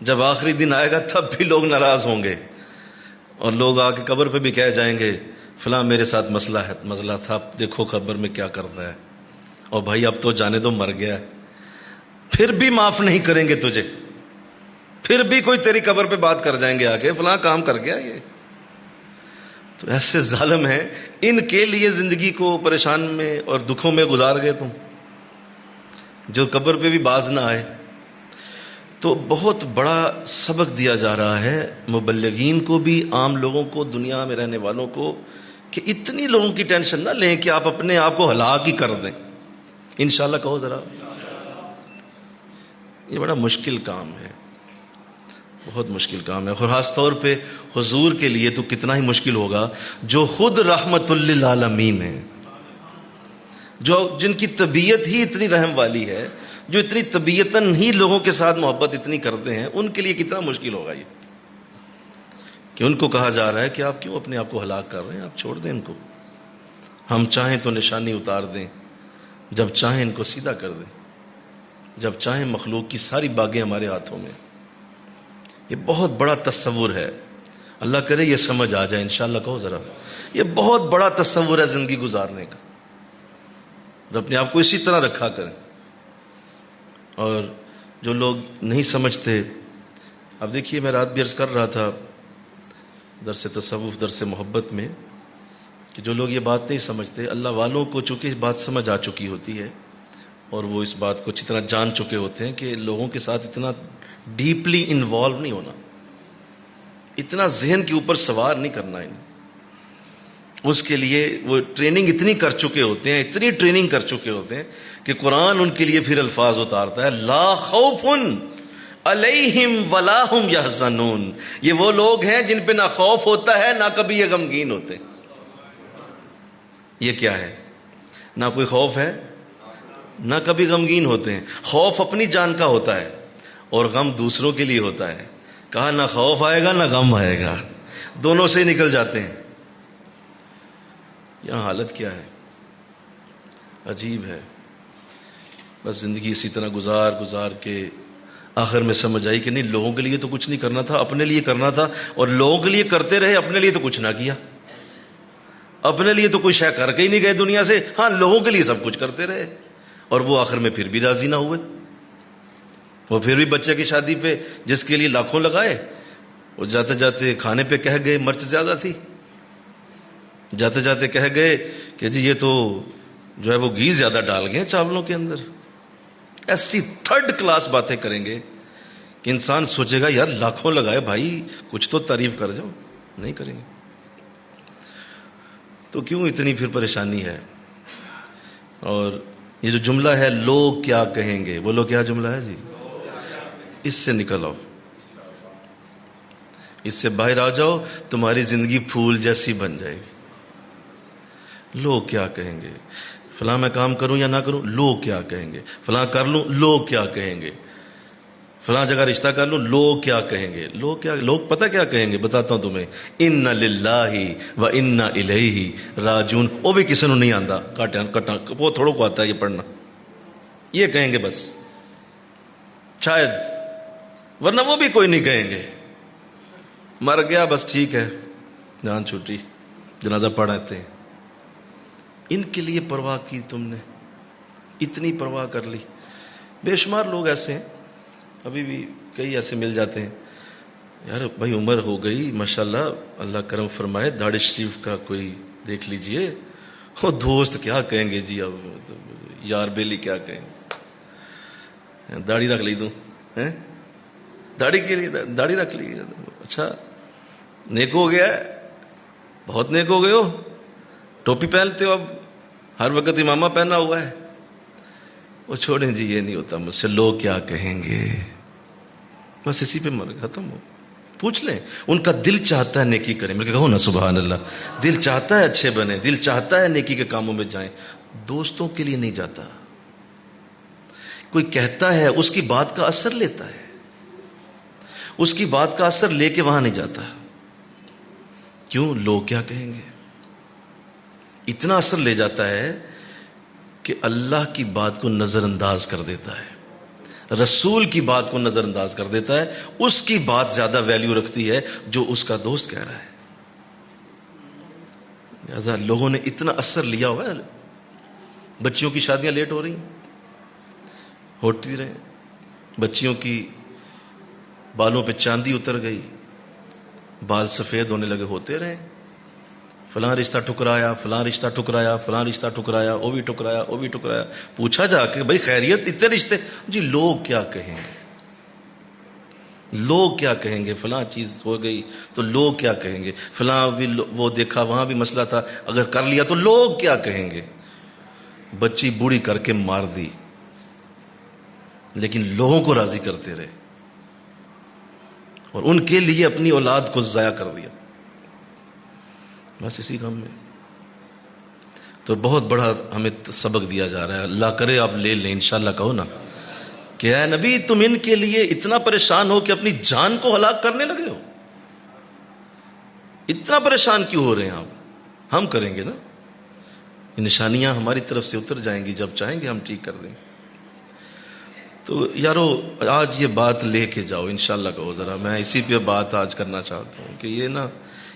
جب آخری دن آئے گا تب بھی لوگ ناراض ہوں گے، اور لوگ آ کے قبر پہ بھی کہہ جائیں گے فلاں میرے ساتھ مسئلہ تھا، دیکھو قبر میں کیا کرتا ہے. اور بھائی اب تو جانے دو، مر گیا ہے. پھر بھی معاف نہیں کریں گے تجھے، پھر بھی کوئی تیری قبر پہ بات کر جائیں گے آ کے، فلاں کام کر گیا یہ. تو ایسے ظالم ہیں، ان کے لیے زندگی کو پریشان میں اور دکھوں میں گزار گئے تم، جو قبر پہ بھی باز نہ آئے. تو بہت بڑا سبق دیا جا رہا ہے مبلغین کو بھی، عام لوگوں کو، دنیا میں رہنے والوں کو، کہ اتنی لوگوں کی ٹینشن نہ لیں کہ آپ اپنے آپ کو ہلاک ہی کر دیں. انشاءاللہ کہو ذرا. یہ بڑا مشکل کام ہے، بہت مشکل کام ہے. اور خاص طور پہ حضور کے لیے تو کتنا ہی مشکل ہوگا، جو خود رحمت للعالمین ہے، جو جن کی طبیعت ہی اتنی رحم والی ہے، جو اتنی طبیعتاً ہی لوگوں کے ساتھ محبت اتنی کرتے ہیں، ان کے لیے کتنا مشکل ہوگا یہ کہ ان کو کہا جا رہا ہے کہ آپ کیوں اپنے آپ کو ہلاک کر رہے ہیں، آپ چھوڑ دیں ان کو، ہم چاہیں تو نشانی اتار دیں، جب چاہیں ان کو سیدھا کر دیں، جب چاہیں مخلوق کی ساری باغیں ہمارے ہاتھوں میں۔ یہ بہت بڑا تصور ہے، اللہ کرے یہ سمجھ آ جائے انشاءاللہ۔ کہو ذرا، یہ بہت بڑا تصور ہے زندگی گزارنے کا، اور اپنے آپ کو اسی طرح رکھا کریں۔ اور جو لوگ نہیں سمجھتے، اب دیکھیے میں رات بھی عرض کر رہا تھا درس تصوف، درس محبت میں، کہ جو لوگ یہ بات نہیں سمجھتے، اللہ والوں کو چونکہ اس بات سمجھ آ چکی ہوتی ہے اور وہ اس بات کو اچھی طرح جان چکے ہوتے ہیں کہ لوگوں کے ساتھ اتنا ڈیپلی انوالو نہیں ہونا، اتنا ذہن کے اوپر سوار نہیں کرنا انہیں۔ اس کے لیے وہ ٹریننگ اتنی کر چکے ہوتے ہیں، اتنی ٹریننگ کر چکے ہوتے ہیں کہ قرآن ان کے لیے پھر الفاظ اتارتا ہے، لا خوف علیہم ولا ہم یحزنون۔ یہ وہ لوگ ہیں جن پہ نہ خوف ہوتا ہے، نہ کبھی یہ غمگین ہوتے۔ یہ کیا ہے؟ نہ کوئی خوف ہے، نہ کبھی غمگین ہوتے ہیں۔ خوف اپنی جان کا ہوتا ہے اور غم دوسروں کے لیے ہوتا ہے۔ کہا نہ خوف آئے گا نہ غم آئے گا، دونوں سے نکل جاتے ہیں۔ یہاں حالت کیا ہے؟ عجیب ہے۔ بس زندگی اسی طرح گزار گزار کے آخر میں سمجھ آئی کہ نہیں، لوگوں کے لیے تو کچھ نہیں کرنا تھا، اپنے لیے کرنا تھا، اور لوگوں کے لیے کرتے رہے، اپنے لیے تو کچھ نہ کیا۔ اپنے لیے تو کوئی شے کر کے ہی نہیں گئے دنیا سے، ہاں لوگوں کے لیے سب کچھ کرتے رہے، اور وہ آخر میں پھر بھی راضی نہ ہوئے۔ وہ پھر بھی بچے کی شادی پہ جس کے لیے لاکھوں لگائے، وہ جاتے جاتے کھانے پہ کہہ گئے مرچ زیادہ تھی، جاتے جاتے کہہ گئے کہ جی یہ تو جو ہے وہ گھی زیادہ ڈال گئے چاولوں کے اندر۔ ایسی تھرڈ کلاس باتیں کریں گے کہ انسان سوچے گا یار لاکھوں لگائے بھائی، کچھ تو تعریف کر جاؤ، نہیں کریں گے۔ تو کیوں اتنی پھر پریشانی ہے؟ اور یہ جو جملہ ہے لوگ کیا کہیں گے، بولو کیا جملہ ہے جی؟ اس سے نکل آؤ، اس سے باہر آ جاؤ، تمہاری زندگی پھول جیسی بن جائے گی۔ لوگ کیا کہیں گے، فلاں میں کام کروں یا نہ کروں، لوگ کیا کہیں گے، فلاں کر لوں، لوگ کیا کہیں گے، فلاں جگہ رشتہ کر لوں، لوگ کیا کہیں گے۔ لوگ پتہ کیا کہیں گے، بتاتا ہوں تمہیں، انا للہ و انا الیہ راجعون۔ وہ بھی کسی نے نہیں آتا، کٹا وہ تھوڑوں کو آتا ہے یہ پڑھنا، یہ کہیں گے بس شاید، ورنہ وہ بھی کوئی نہیں کہیں گے۔ مر گیا بس ٹھیک ہے، جان چھوٹی، جنازہ پڑھ آتے ہیں۔ ان کے لیے پرواہ کی تم نے، اتنی پرواہ کر لی۔ بے شمار لوگ ایسے ہیں، ابھی بھی کئی ایسے مل جاتے ہیں، یار بھائی عمر ہو گئی ماشاءاللہ، اللہ کرم فرمائے، داڑھی شریف کا کوئی دیکھ لیجئے، وہ دوست کیا کہیں گے جی، اب یار بیلی کیا کہیں گے، داڑھی رکھ لی تم، داڑھی کے لیے داڑھی رکھ لی، اچھا نیک ہو گیا ہے، بہت نیک ہو گئے ہو، ٹوپی پہنتے ہو، اب ہر وقت امامہ پہنا ہوا ہے۔ وہ چھوڑیں جی، یہ نہیں ہوتا مجھ سے، لوگ کیا کہیں گے، بس اسی پہ مر ختم ہو۔ پوچھ لیں، ان کا دل چاہتا ہے نیکی کریں، مل کے کہو نا سبحان اللہ، دل چاہتا ہے اچھے بنے، دل چاہتا ہے نیکی کے کاموں میں جائیں، دوستوں کے لیے نہیں جاتا۔ کوئی کہتا ہے اس کی بات کا اثر لیتا ہے، اس کی بات کا اثر لے کے وہاں نہیں جاتا۔ کیوں؟ لوگ کیا کہیں گے۔ اتنا اثر لے جاتا ہے کہ اللہ کی بات کو نظر انداز کر دیتا ہے، رسول کی بات کو نظر انداز کر دیتا ہے، اس کی بات زیادہ ویلیو رکھتی ہے جو اس کا دوست کہہ رہا ہے۔ لہذا لوگوں نے اتنا اثر لیا ہوا ہے، بچیوں کی شادیاں لیٹ ہو رہی ہیں، ہوتی رہے، بچیوں کی بالوں پہ چاندی اتر گئی، بال سفید ہونے لگے، ہوتے رہے، فلاں رشتہ ٹکرایا، فلاں رشتہ ٹکرایا، فلاں رشتہ ٹکرایا، وہ بھی ٹکرایا، وہ بھی ٹکرایا۔ پوچھا جا کے بھائی خیریت، اتنے رشتے؟ جی لوگ کیا کہیں گے، لوگ کیا کہیں گے، فلاں چیز ہو گئی تو لوگ کیا کہیں گے، فلاں بھی وہ دیکھا وہاں بھی مسئلہ تھا، اگر کر لیا تو لوگ کیا کہیں گے۔ بچی بوڑھی کر کے مار دی، لیکن لوگوں کو راضی کرتے رہے اور ان کے لیے اپنی اولاد کو ضائع کر دیا، بس اسی کام میں۔ تو بہت بڑا ہمیں سبق دیا جا رہا ہے، اللہ کرے آپ لے لیں انشاءاللہ، کہو نا کہ اے نبی تم ان کے لیے اتنا پریشان ہو کہ اپنی جان کو ہلاک کرنے لگے ہو؟ اتنا پریشان کیوں ہو رہے ہیں آپ؟ ہم کریں گے نا، یہ نشانیاں ہماری طرف سے اتر جائیں گی، جب چاہیں گے ہم ٹھیک کر دیں گے۔ تو یارو آج یہ بات لے کے جاؤ انشاءاللہ کہو ذرا، میں اسی پہ بات آج کرنا چاہتا ہوں کہ یہ نا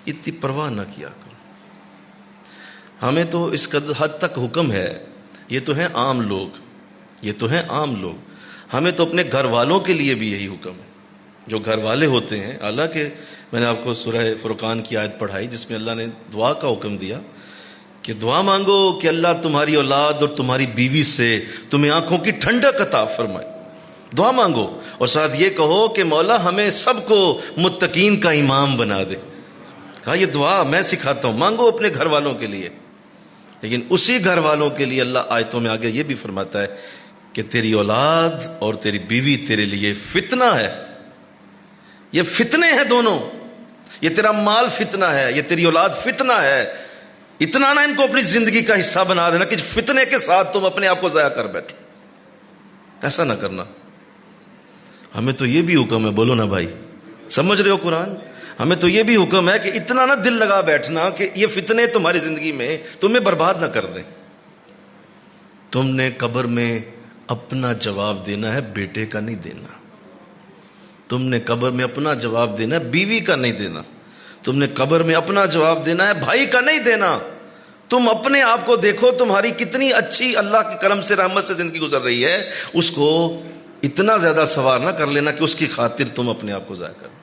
اتنی پرواہ نہ کیا کرو۔ ہمیں تو اس حد تک حکم ہے، یہ تو ہیں عام لوگ، یہ تو ہیں عام لوگ، ہمیں تو اپنے گھر والوں کے لیے بھی یہی حکم ہے۔ جو گھر والے ہوتے ہیں، حالانکہ میں نے آپ کو سورہ فرقان کی آیت پڑھائی جس میں اللہ نے دعا کا حکم دیا کہ دعا مانگو کہ اللہ تمہاری اولاد اور تمہاری بیوی سے تمہیں آنکھوں کی ٹھنڈک عطا فرمائے، دعا مانگو، اور ساتھ یہ کہو کہ مولا ہمیں سب کو متقین کا امام بنا دے۔ کہا یہ دعا میں سکھاتا ہوں، مانگو اپنے گھر والوں کے لیے، لیکن اسی گھر والوں کے لیے اللہ آیتوں میں آگے یہ بھی فرماتا ہے کہ تیری اولاد اور تیری بیوی تیرے لیے فتنہ ہے، یہ فتنے ہیں دونوں، یہ تیرا مال فتنہ ہے، یہ تیری اولاد فتنہ ہے۔ اتنا نہ ان کو اپنی زندگی کا حصہ بنا دینا کہ فتنے کے ساتھ تم اپنے آپ کو ضائع کر بیٹھو، ایسا نہ کرنا۔ ہمیں تو یہ بھی حکم ہے، بولو نا بھائی، سمجھ رہے ہو قرآن؟ ہمیں تو یہ بھی حکم ہے کہ اتنا نہ دل لگا بیٹھنا کہ یہ فتنے تمہاری زندگی میں تمہیں برباد نہ کر دیں۔ تم نے قبر میں اپنا جواب دینا ہے، بیٹے کا نہیں دینا۔ تم نے قبر میں اپنا جواب دینا ہے، بیوی کا نہیں دینا۔ تم نے قبر میں اپنا جواب دینا ہے، بھائی کا نہیں دینا۔ تم اپنے آپ کو دیکھو، تمہاری کتنی اچھی اللہ کے کرم سے رحمت سے زندگی گزر رہی ہے، اس کو اتنا زیادہ سوار نہ کر لینا کہ اس کی خاطر تم اپنے آپ کو ضائع کرو۔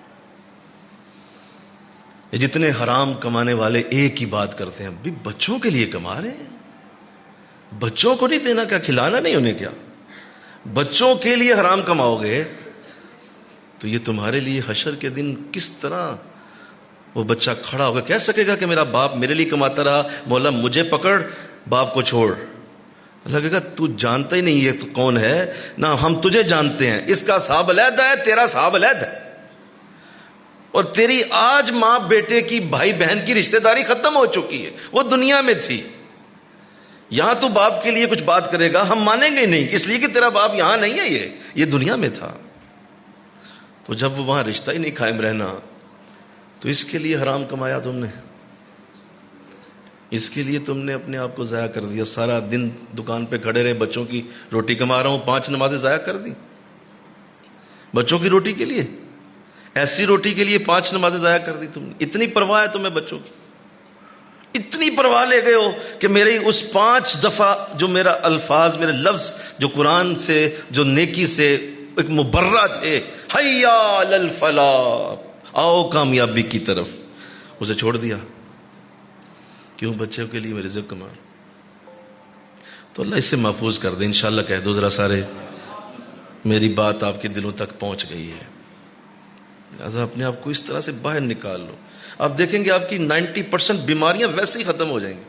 یہ جتنے حرام کمانے والے ایک ہی بات کرتے ہیں، بھی بچوں کے لیے کما رہے ہیں، بچوں کو نہیں دینا، کیا کھلانا نہیں انہیں؟ کیا بچوں کے لیے حرام کماؤ گے تو یہ تمہارے لیے حشر کے دن کس طرح وہ بچہ کھڑا ہوگا، کہہ سکے گا کہ میرا باپ میرے لیے کماتا رہا، مولا مجھے پکڑ، باپ کو چھوڑ؟ لگے گا تو جانتا ہی نہیں یہ تو کون ہے، نہ ہم تجھے جانتے ہیں، اس کا صاحب علیحدہ ہے، تیرا صاحب علیحدہ ہے، اور تیری آج ماں بیٹے کی، بھائی بہن کی رشتہ داری ختم ہو چکی ہے، وہ دنیا میں تھی۔ یہاں تو باپ کے لیے کچھ بات کرے گا، ہم مانیں گے نہیں، اس لیے کہ تیرا باپ یہاں نہیں ہے، یہ دنیا میں تھا۔ تو جب وہاں رشتہ ہی نہیں قائم رہنا تو اس کے لیے حرام کمایا تم نے، اس کے لیے تم نے اپنے آپ کو ضائع کر دیا۔ سارا دن دکان پہ کھڑے رہے، بچوں کی روٹی کما رہا ہوں، 5 نمازیں ضائع کر دی بچوں کی روٹی کے لیے، ایسی روٹی کے لیے 5 نمازیں ضائع کر دی تم نے۔ اتنی پرواہ ہے تمہیں بچوں کی، اتنی پرواہ لے گئے ہو کہ میری اس 5 دفعہ جو میرا الفاظ، میرے لفظ جو قرآن سے، جو نیکی سے ایک مبرہ تھے، حیا علی الفلاح، آؤ کامیابی کی طرف، اسے چھوڑ دیا۔ کیوں؟ بچوں کے لیے میں رزق کما۔ تو اللہ اس سے محفوظ کر دے، انشاءاللہ کہہ دو ذرا سارے، میری بات آپ کے دلوں تک پہنچ گئی ہے، لہذا اپنے آپ کو اس طرح سے باہر نکال لو۔ آپ دیکھیں گے آپ کی 90% بیماریاں ویسے ہی ختم ہو جائیں گی،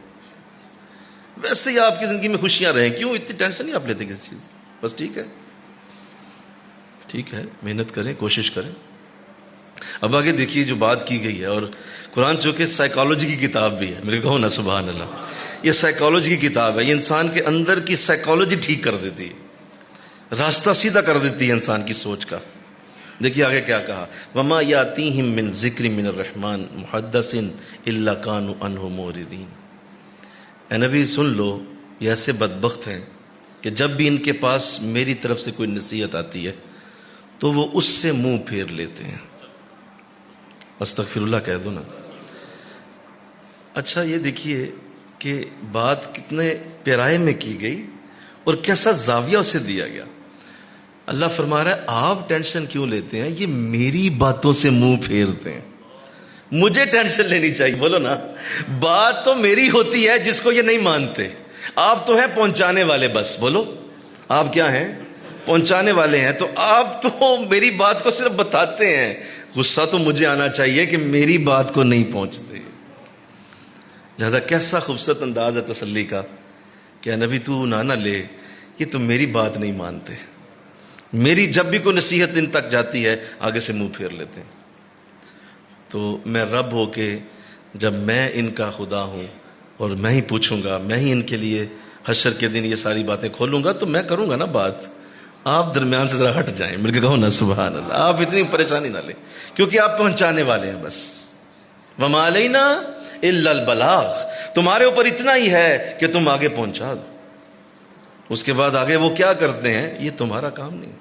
ویسے ہی آپ کی زندگی میں خوشیاں رہیں۔ کیوں اتنی ٹینشن نہیں آپ لیتے کسی چیز کی؟ بس ٹھیک ہے، ٹھیک ہے، محنت کریں، کوشش کریں۔ اب آگے دیکھیے جو بات کی گئی ہے، اور قرآن چونکہ سائیکالوجی کی کتاب بھی ہے، میرے کہو نا سبحان اللہ، یہ سائیکالوجی کی کتاب ہے، یہ انسان کے اندر کی سائیکالوجی ٹھیک کر دیتی ہے، راستہ سیدھا کر دیتی ہے انسان کی سوچ کا۔ دیکھیے آگے کیا کہا، وما یاتیہم من ذکر من الرحمن محدث الا کانوا عنہ معرضین۔ اے نبی سن لو، یہ ایسے بدبخت ہیں کہ جب بھی ان کے پاس میری طرف سے کوئی نصیحت آتی ہے تو وہ اس سے منہ پھیر لیتے ہیں۔ استغفر اللہ کہہ دو نا۔ اچھا یہ دیکھیے کہ بات کتنے پیرائے میں کی گئی اور کیسا زاویہ اسے دیا گیا۔ اللہ فرما رہا ہے آپ ٹینشن کیوں لیتے ہیں، یہ میری باتوں سے منہ پھیرتے ہیں، مجھے ٹینشن لینی چاہیے، بولو نا۔ بات تو میری ہوتی ہے جس کو یہ نہیں مانتے، آپ تو ہیں پہنچانے والے، بس بولو آپ کیا ہیں، پہنچانے والے ہیں، تو آپ تو میری بات کو صرف بتاتے ہیں، غصہ تو مجھے آنا چاہیے کہ میری بات کو نہیں پہنچتے۔ لہذا کیسا خوبصورت انداز ہے تسلی کا کہ نبی تو نہ لے، یہ تو میری بات نہیں مانتے، میری جب بھی کوئی نصیحت ان تک جاتی ہے آگے سے منہ پھیر لیتے ہیں۔ تو میں رب ہو کے جب میں ان کا خدا ہوں اور میں ہی پوچھوں گا، میں ہی ان کے لیے حشر کے دن یہ ساری باتیں کھولوں گا، تو میں کروں گا نا بات، آپ درمیان سے ذرا ہٹ جائیں، مل کے کہو نا سبحان اللہ. آپ اتنی پریشانی نہ لیں، کیونکہ آپ پہنچانے والے ہیں بس. وما علینا الا البلاغ، تمہارے اوپر اتنا ہی ہے کہ تم آگے پہنچا دو. اس کے بعد آگے وہ کیا کرتے ہیں یہ تمہارا کام نہیں.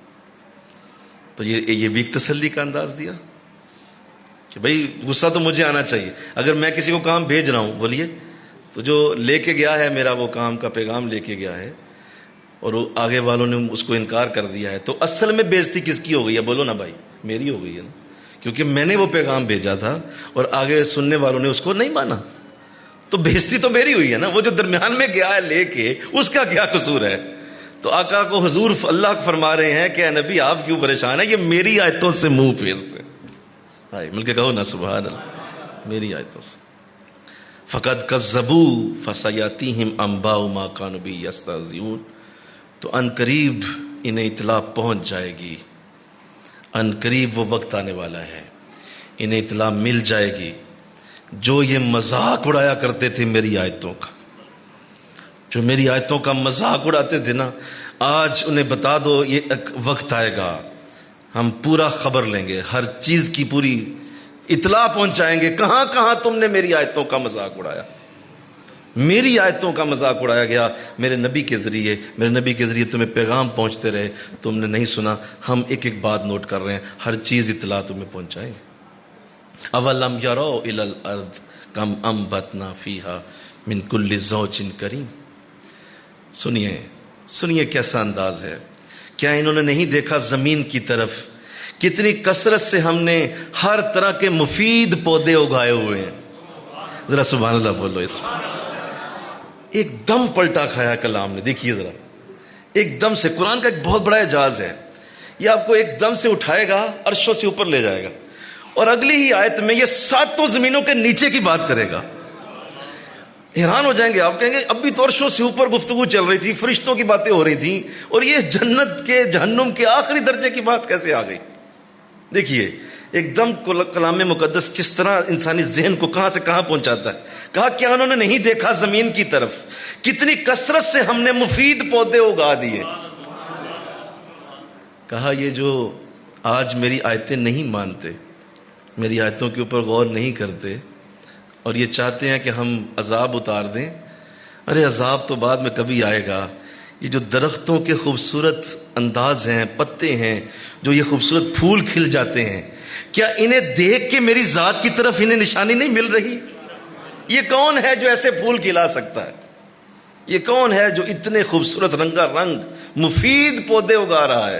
تو یہ بھی ایک تسلی کا انداز دیا کہ بھائی غصہ تو مجھے آنا چاہیے. اگر میں کسی کو کام بھیج رہا ہوں، بولیے تو جو لے کے گیا ہے میرا وہ کام کا پیغام لے کے گیا ہے اور وہ آگے والوں نے اس کو انکار کر دیا ہے، تو اصل میں بے عزتی کس کی ہو گئی ہے؟ بولو نا بھائی، میری ہو گئی ہے نا، کیونکہ میں نے وہ پیغام بھیجا تھا اور آگے سننے والوں نے اس کو نہیں مانا. تو بے عزتی تو میری ہوئی ہے نا. وہ جو درمیان میں گیا ہے لے کے، اس کا کیا قصور ہے؟ تو آقا کو حضور اللہ فرما رہے ہیں کہ اے نبی آپ کیوں پریشان ہیں، یہ میری آیتوں سے منہ پھیرتے. مل کے کہو نا سبحان اللہ، میری آیتوں سے. فقد کذبوا فسیاتیہم انباء ما کانوا بہ یستہزئون، تو ان قریب انہیں اطلاع پہنچ جائے گی، ان قریب وہ وقت آنے والا ہے، انہیں اطلاع مل جائے گی جو یہ مذاق اڑایا کرتے تھے میری آیتوں کا، جو میری آیتوں کا مذاق اڑاتے تھے نا، آج انہیں بتا دو یہ ایک وقت آئے گا، ہم پورا خبر لیں گے، ہر چیز کی پوری اطلاع پہنچائیں گے. کہاں کہاں تم نے میری آیتوں کا مذاق اڑایا، میری آیتوں کا مذاق اڑایا گیا میرے نبی کے ذریعے، میرے نبی کے ذریعے تمہیں پیغام پہنچتے رہے، تم نے نہیں سنا. ہم ایک ایک بات نوٹ کر رہے ہیں، ہر چیز اطلاع تمہیں پہنچائیں گے. اولم یروا الی الارض کم انبتنا فیہا من کل زوج کریم. سنیے کیسا انداز ہے. کیا انہوں نے نہیں دیکھا زمین کی طرف کتنی کثرت سے ہم نے ہر طرح کے مفید پودے اگائے ہوئے ہیں؟ ذرا سبحان اللہ بولو. اس ایک دم پلٹا کھایا کلام نے. دیکھیے ذرا، ایک دم سے قرآن کا ایک بہت بڑا اعجاز ہے. یہ آپ کو ایک دم سے اٹھائے گا، عرشوں سے اوپر لے جائے گا، اور اگلی ہی آیت میں یہ 7 زمینوں کے نیچے کی بات کرے گا. حیران ہو جائیں گے آپ، کہیں گے اب بھی تو عرشوں سے اوپر گفتگو چل رہی تھی، فرشتوں کی باتیں ہو رہی تھیں، اور یہ جنت کے جہنم کے آخری درجے کی بات کیسے آ گئی؟ دیکھیے ایک دم کلام مقدس کس طرح انسانی ذہن کو کہاں سے کہاں پہنچاتا ہے. کہا کیا انہوں نے نہیں دیکھا زمین کی طرف کتنی کثرت سے ہم نے مفید پودے اگا دیے. کہا یہ جو آج میری آیتیں نہیں مانتے، میری آیتوں کے اوپر غور نہیں کرتے، اور یہ چاہتے ہیں کہ ہم عذاب اتار دیں، ارے عذاب تو بعد میں کبھی آئے گا. یہ جو درختوں کے خوبصورت انداز ہیں، پتے ہیں، جو یہ خوبصورت پھول کھل جاتے ہیں، کیا انہیں دیکھ کے میری ذات کی طرف انہیں نشانی نہیں مل رہی؟ یہ کون ہے جو ایسے پھول کھلا سکتا ہے؟ یہ کون ہے جو اتنے خوبصورت رنگا رنگ مفید پودے اگا رہا ہے،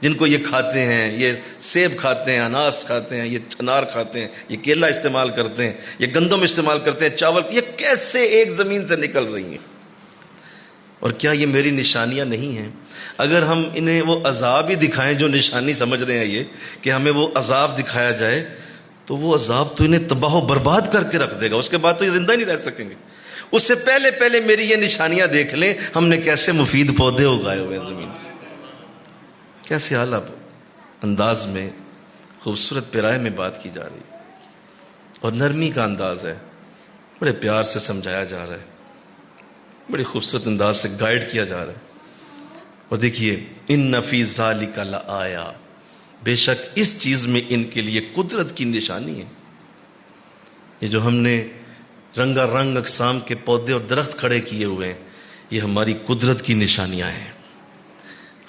جن کو یہ کھاتے ہیں؟ یہ سیب کھاتے ہیں، اناس کھاتے ہیں، یہ انار کھاتے ہیں، یہ کیلا استعمال کرتے ہیں، یہ گندم استعمال کرتے ہیں، چاول. یہ کیسے ایک زمین سے نکل رہی ہیں؟ اور کیا یہ میری نشانیاں نہیں ہیں؟ اگر ہم انہیں وہ عذاب ہی دکھائیں جو نشانی سمجھ رہے ہیں یہ کہ ہمیں وہ عذاب دکھایا جائے، تو وہ عذاب تو انہیں تباہ و برباد کر کے رکھ دے گا. اس کے بعد تو یہ زندہ نہیں رہ سکیں گے. اس سے پہلے میری یہ نشانیاں دیکھ لیں، ہم نے کیسے مفید پودے اگائے ہوئے ہیں زمین سے. کیسے اعلیٰ انداز میں خوبصورت پیرائے میں بات کی جا رہی ہے، اور نرمی کا انداز ہے، بڑے پیار سے سمجھایا جا رہا ہے، بڑے خوبصورت انداز سے گائیڈ کیا جا رہا ہے. اور دیکھیے ان فی ذالک لآیا، بے شک اس چیز میں ان کے لیے قدرت کی نشانی ہے. یہ جو ہم نے رنگا رنگ اقسام کے پودے اور درخت کھڑے کیے ہوئے ہیں، یہ ہماری قدرت کی نشانیاں ہیں.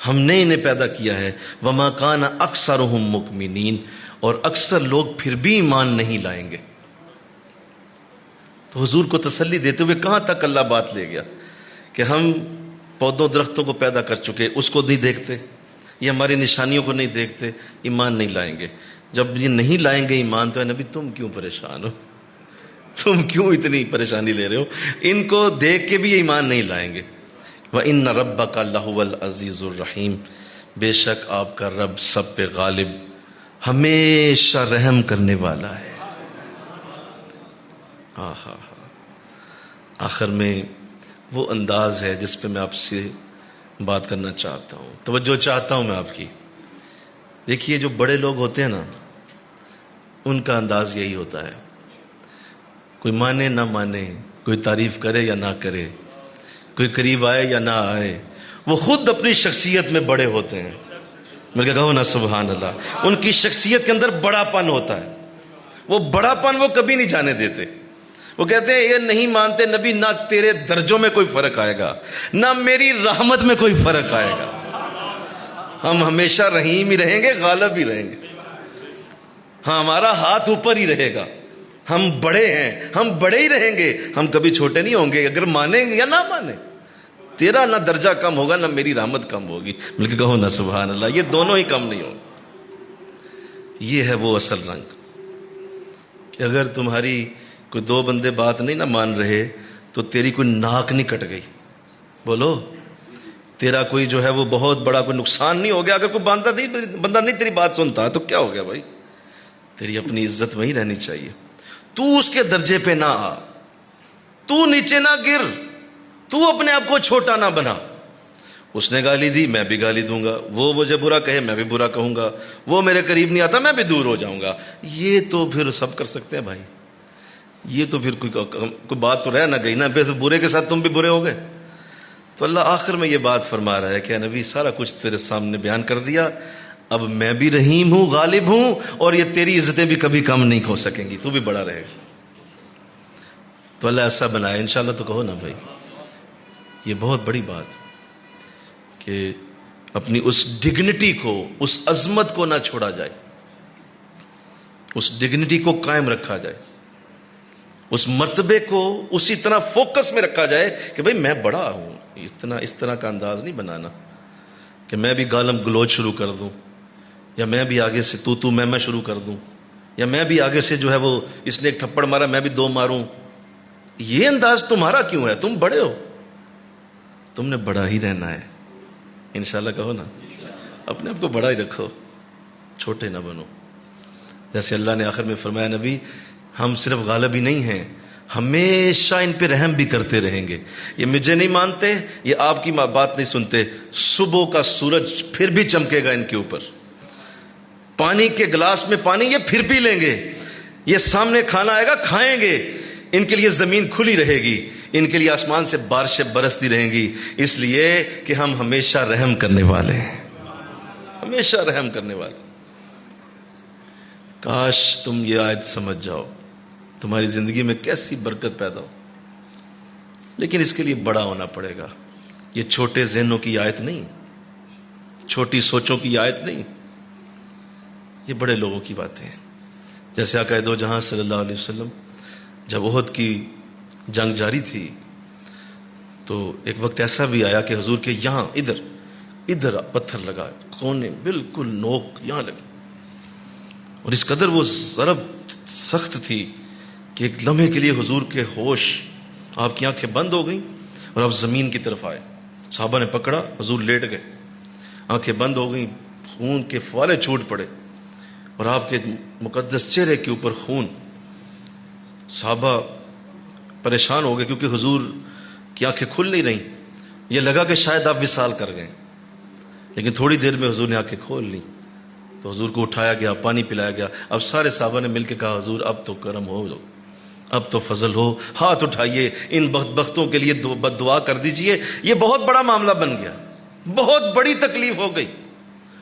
ہم نے انہیں پیدا کیا ہے. وما کان اکثرهم مؤمنین، اور اکثر لوگ پھر بھی ایمان نہیں لائیں گے. تو حضور کو تسلی دیتے ہوئے کہاں تک اللہ بات لے گیا کہ ہم پودوں درختوں کو پیدا کر چکے، اس کو نہیں دیکھتے، یہ ہماری نشانیوں کو نہیں دیکھتے، ایمان نہیں لائیں گے. جب یہ نہیں لائیں گے ایمان، تو اے نبی تم کیوں پریشان ہو؟ تم کیوں اتنی پریشانی لے رہے ہو؟ ان کو دیکھ کے بھی یہ ایمان نہیں لائیں گے. وَإِنَّ رَبَّكَ لَهُوَ الْعَزِيزُ الرَّحِيمُ، بے شک آپ کا رب سب پہ غالب، ہمیشہ رحم کرنے والا ہے. آخر میں وہ انداز ہے جس پہ میں آپ سے بات کرنا چاہتا ہوں، توجہ چاہتا ہوں میں آپ کی. دیکھیے جو بڑے لوگ ہوتے ہیں نا، ان کا انداز یہی ہوتا ہے. کوئی مانے نہ مانے، کوئی تعریف کرے یا نہ کرے، کوئی قریب آئے یا نہ آئے، وہ خود اپنی شخصیت میں بڑے ہوتے ہیں. مل کے کہو نا سبحان اللہ. ان کی شخصیت کے اندر بڑا پن ہوتا ہے. وہ بڑا پن وہ کبھی نہیں جانے دیتے. وہ کہتے ہیں یہ نہیں مانتے نبی نہ تیرے درجوں میں کوئی فرق آئے گا نہ میری رحمت میں کوئی فرق آئے گا. ہم ہمیشہ رحیم ہی رہیں گے, غالب ہی رہیں گے. ہاں ہمارا ہاتھ اوپر ہی رہے گا. ہم بڑے ہیں, ہم بڑے ہی رہیں گے, ہم کبھی چھوٹے نہیں ہوں گے. اگر مانیں یا نہ مانیں, تیرا نہ درجہ کم ہوگا نہ میری رحمت کم ہوگی. مل کے کہو نا سبحان اللہ. یہ دونوں ہی کم نہیں ہوں. یہ ہے وہ اصل رنگ کہ اگر تمہاری کوئی دو بندے بات نہیں نہ مان رہے تو تیری کوئی ناک نہیں کٹ گئی. بولو, تیرا کوئی جو ہے وہ بہت بڑا کوئی نقصان نہیں ہو گیا. اگر کوئی بندہ نہیں تیری بات سنتا تو کیا ہو گیا بھائی؟ تیری اپنی عزت وہیں رہنی چاہیے. تو اس کے درجے پہ نہ آ, تو نیچے نہ گر, تو اپنے آپ کو چھوٹا نہ بنا. اس نے گالی دی, میں بھی گالی دوں گا. وہ مجھے برا کہے, میں بھی برا کہوں گا. وہ میرے قریب نہیں آتا, میں بھی دور ہو جاؤں گا. یہ تو پھر سب کر سکتے ہیں بھائی. یہ تو پھر کوئی بات تو رہ نہ گئی نا. پھر برے کے ساتھ تم بھی برے ہو گئے. تو اللہ آخر میں یہ بات فرما رہا ہے کہ نبی سارا کچھ تیرے سامنے بیان کر دیا. اب میں بھی رحیم ہوں, غالب ہوں, اور یہ تیری عزتیں بھی کبھی کم نہیں ہو سکیں گی. تو بھی بڑا رہے گا. تو اللہ ایسا بنائے انشاءاللہ. تو کہو نا بھائی, یہ بہت بڑی بات کہ اپنی اس ڈگنیٹی کو, اس عظمت کو نہ چھوڑا جائے. اس ڈگنیٹی کو قائم رکھا جائے. اس مرتبے کو اسی طرح فوکس میں رکھا جائے کہ بھئی میں بڑا ہوں. اس طرح کا انداز نہیں بنانا کہ میں بھی گالم گلوچ شروع کر دوں, یا میں بھی آگے سے تو میں شروع کر دوں, یا میں بھی آگے سے جو ہے وہ اس نے ایک تھپڑ مارا میں بھی دو ماروں. یہ انداز تمہارا کیوں ہے؟ تم بڑے ہو, تم نے بڑا ہی رہنا ہے. انشاءاللہ کہو نا, اپنے آپ کو بڑا ہی رکھو, چھوٹے نہ بنو. جیسے اللہ نے آخر میں فرمایا نبی ہم صرف غالب ہی نہیں ہیں, ہمیشہ ان پہ رحم بھی کرتے رہیں گے. یہ مجھے نہیں مانتے, یہ آپ کی بات نہیں سنتے, صبح کا سورج پھر بھی چمکے گا ان کے اوپر. پانی کے گلاس میں پانی یہ پھر پی لیں گے. یہ سامنے کھانا آئے گا کھائیں گے. ان کے لیے زمین کھلی رہے گی, ان کے لیے آسمان سے بارشیں برستی رہیں گی. اس لیے کہ ہم ہمیشہ رحم کرنے والے ہیں, ہمیشہ رحم کرنے والے. کاش تم یہ آیت سمجھ جاؤ, تمہاری زندگی میں کیسی برکت پیدا ہو. لیکن اس کے لیے بڑا ہونا پڑے گا. یہ چھوٹے ذہنوں کی آیت نہیں, چھوٹی سوچوں کی آیت نہیں, یہ بڑے لوگوں کی باتیں ہیں. جیسے آقا دو جہاں صلی اللہ علیہ وسلم جب احد کی جنگ جاری تھی تو ایک وقت ایسا بھی آیا کہ حضور کے یہاں ادھر پتھر لگا, کونے بالکل نوک یہاں لگی, اور اس قدر وہ ضرب سخت تھی کہ ایک لمحے کے لیے حضور کے ہوش, آپ کی آنکھیں بند ہو گئیں اور آپ زمین کی طرف آئے. صحابہ نے پکڑا, حضور لیٹ گئے, آنکھیں بند ہو گئیں, خون کے فوارے چھوٹ پڑے اور آپ کے مقدس چہرے کے اوپر خون. صحابہ پریشان ہو گئے کیونکہ حضور کی آنکھیں کھل نہیں رہیں. یہ لگا کہ شاید آپ وصال کر گئے, لیکن تھوڑی دیر میں حضور نے آنکھیں کھول لی. تو حضور کو اٹھایا گیا, پانی پلایا گیا. اب سارے صحابہ نے مل کے کہا حضور اب تو کرم ہو, اب تو فضل ہو, ہاتھ اٹھائیے, ان بدبختوں کے لیے بد دعا کر دیجئے. یہ بہت بڑا معاملہ بن گیا, بہت بڑی تکلیف ہو گئی.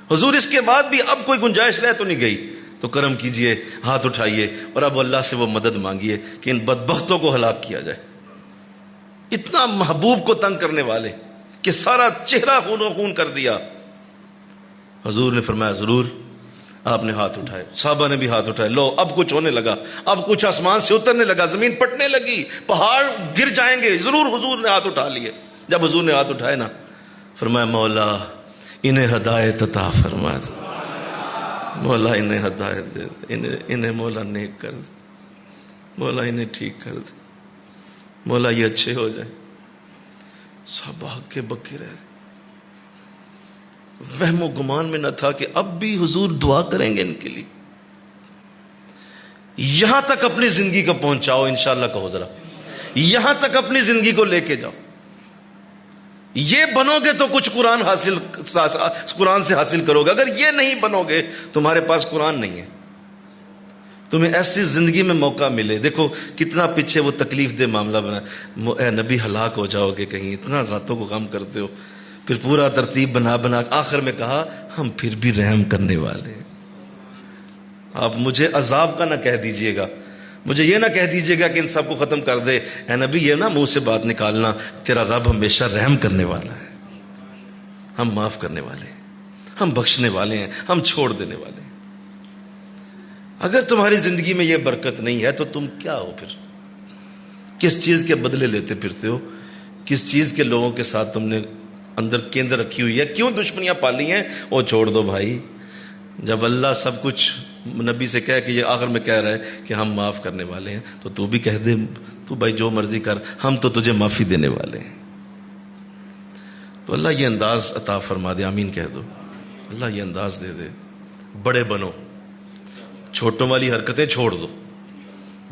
حضور اس کے بعد بھی اب کوئی گنجائش رہ تو نہیں گئی, تو کرم کیجئے, ہاتھ اٹھائیے اور اب اللہ سے وہ مدد مانگیے کہ ان بدبختوں کو ہلاک کیا جائے. اتنا محبوب کو تنگ کرنے والے کہ سارا چہرہ خون و خون کر دیا. حضور نے فرمایا ضرور. آپ نے ہاتھ اٹھائے, صحابہ نے بھی ہاتھ اٹھائے. لو اب کچھ ہونے لگا, اب کچھ آسمان سے اترنے لگا, زمین پٹنے لگی, پہاڑ گر جائیں گے. ضرور حضور نے ہاتھ اٹھا لیے. جب حضور نے ہاتھ اٹھائے نا, فرمایا مولا انہیں ہدایت عطا فرما دے, مولا انہیں ہدایت دے, انہیں مولا نیک کر دے, مولا انہیں ٹھیک کر دے, مولا یہ اچھے ہو جائیں. سب ہکے بکے رہے, وہم و گمان میں نہ تھا کہ اب بھی حضور دعا کریں گے ان کے لیے. یہاں تک اپنی زندگی کو پہنچاؤ انشاءاللہ. کہو ذرا, یہاں تک اپنی زندگی کو لے کے جاؤ. یہ بنو گے تو کچھ قرآن سے حاصل کرو گے. اگر یہ نہیں بنو گے تمہارے پاس قرآن نہیں ہے. تمہیں ایسی زندگی میں موقع ملے. دیکھو کتنا پیچھے وہ تکلیف دہ معاملہ بنا. اے نبی ہلاک ہو جاؤ گے کہیں, اتنا راتوں کو غم کرتے ہو. پھر پورا ترتیب بنا بنا آخر میں کہا ہم پھر بھی رحم کرنے والے ہیں. آپ مجھے عذاب کا نہ کہہ دیجئے گا، مجھے یہ نہ کہہ دیجئے گا کہ ان سب کو ختم کر دے. اے نبی یہ نہ منہ سے بات نکالنا، تیرا رب ہمیشہ رحم کرنے والا ہے، ہم معاف کرنے والے ہیں، ہم بخشنے والے ہیں، ہم چھوڑ دینے والے ہیں. اگر تمہاری زندگی میں یہ برکت نہیں ہے تو تم کیا ہو پھر؟ کس چیز کے بدلے لیتے پھرتے ہو؟ کس چیز کے لوگوں کے ساتھ تم نے اندر کیندر رکھی ہوئی ہے؟ کیوں دشمنیاں پالی ہیں؟ وہ چھوڑ دو بھائی. جب اللہ سب کچھ نبی سے کہہ کہ یہ آخر میں کہہ رہا ہے کہ ہم معاف کرنے والے ہیں، تو بھی کہہ دے تو بھائی جو مرضی کر، ہم تو تجھے معافی دینے والے ہیں. تو اللہ یہ انداز عطا فرما دے. آمین کہہ دو. اللہ یہ انداز دے دے. بڑے بنو، چھوٹوں والی حرکتیں چھوڑ دو،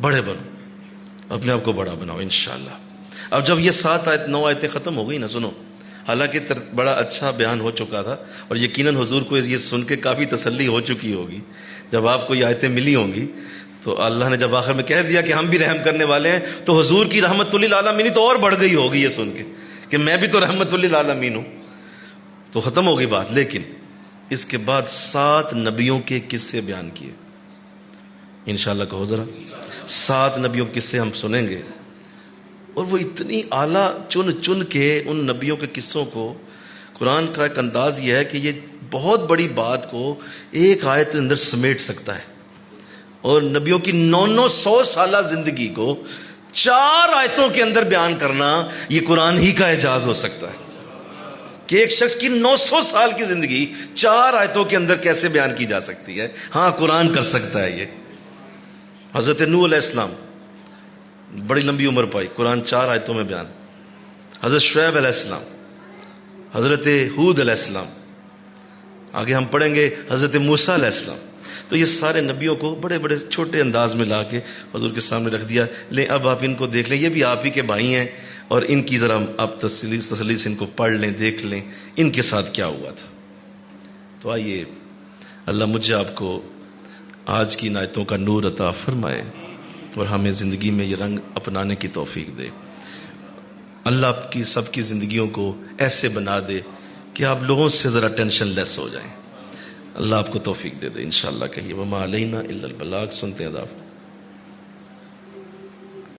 بڑے بنو، اپنے آپ کو بڑا بناؤ انشاءاللہ. اب جب یہ 9 آیتیں ختم ہو گئی نا، سنو، حالانکہ بڑا اچھا بیان ہو چکا تھا اور یقیناً حضور کو یہ سن کے کافی تسلی ہو چکی ہوگی. جب آپ کو یہ آیتیں ملی ہوں گی تو اللہ نے جب آخر میں کہہ دیا کہ ہم بھی رحم کرنے والے ہیں، تو حضور کی رحمت للعالمین تو اور بڑھ گئی ہوگی یہ سن کے کہ میں بھی تو رحمت للعالمین ہوں. تو ختم ہو گئی بات. لیکن اس کے بعد 7 نبیوں کے قصے بیان کیے. انشاءاللہ کہو ذرا. 7 نبیوں کے قصے ہم سنیں گے، اور وہ اتنی اعلیٰ چن کے ان نبیوں کے قصوں کو. قرآن کا ایک انداز یہ ہے کہ یہ بہت بڑی بات کو ایک آیت کے اندر سمیٹ سکتا ہے، اور نبیوں کی 900 سالہ زندگی کو 4 آیتوں کے اندر بیان کرنا یہ قرآن ہی کا اعجاز ہو سکتا ہے کہ ایک شخص کی 900 سال کی زندگی 4 آیتوں کے اندر کیسے بیان کی جا سکتی ہے. ہاں قرآن کر سکتا ہے یہ. حضرت نوح علیہ السلام بڑی لمبی عمر پائی، قرآن 4 آیتوں میں بیان. حضرت شعیب علیہ السلام، حضرت ہود علیہ السلام، آگے ہم پڑھیں گے حضرت موسیٰ علیہ السلام. تو یہ سارے نبیوں کو بڑے بڑے چھوٹے انداز میں لا کے حضور کے سامنے رکھ دیا. لیں اب آپ ان کو دیکھ لیں، یہ بھی آپ ہی کے بھائی ہیں، اور ان کی ذرا آپ تسلی سے ان کو پڑھ لیں، دیکھ لیں ان کے ساتھ کیا ہوا تھا. تو آئیے اللہ مجھے آپ کو آج کی آیتوں کا نور عطا فرمائے اور ہمیں زندگی میں یہ رنگ اپنانے کی توفیق دے. اللہ آپ کی سب کی زندگیوں کو ایسے بنا دے کہ آپ لوگوں سے ذرا ٹینشن لیس ہو جائیں. اللہ آپ کو توفیق دے دے انشاءاللہ. کہیے وما علینا الا البلاغ. سنتے ہیں آپ.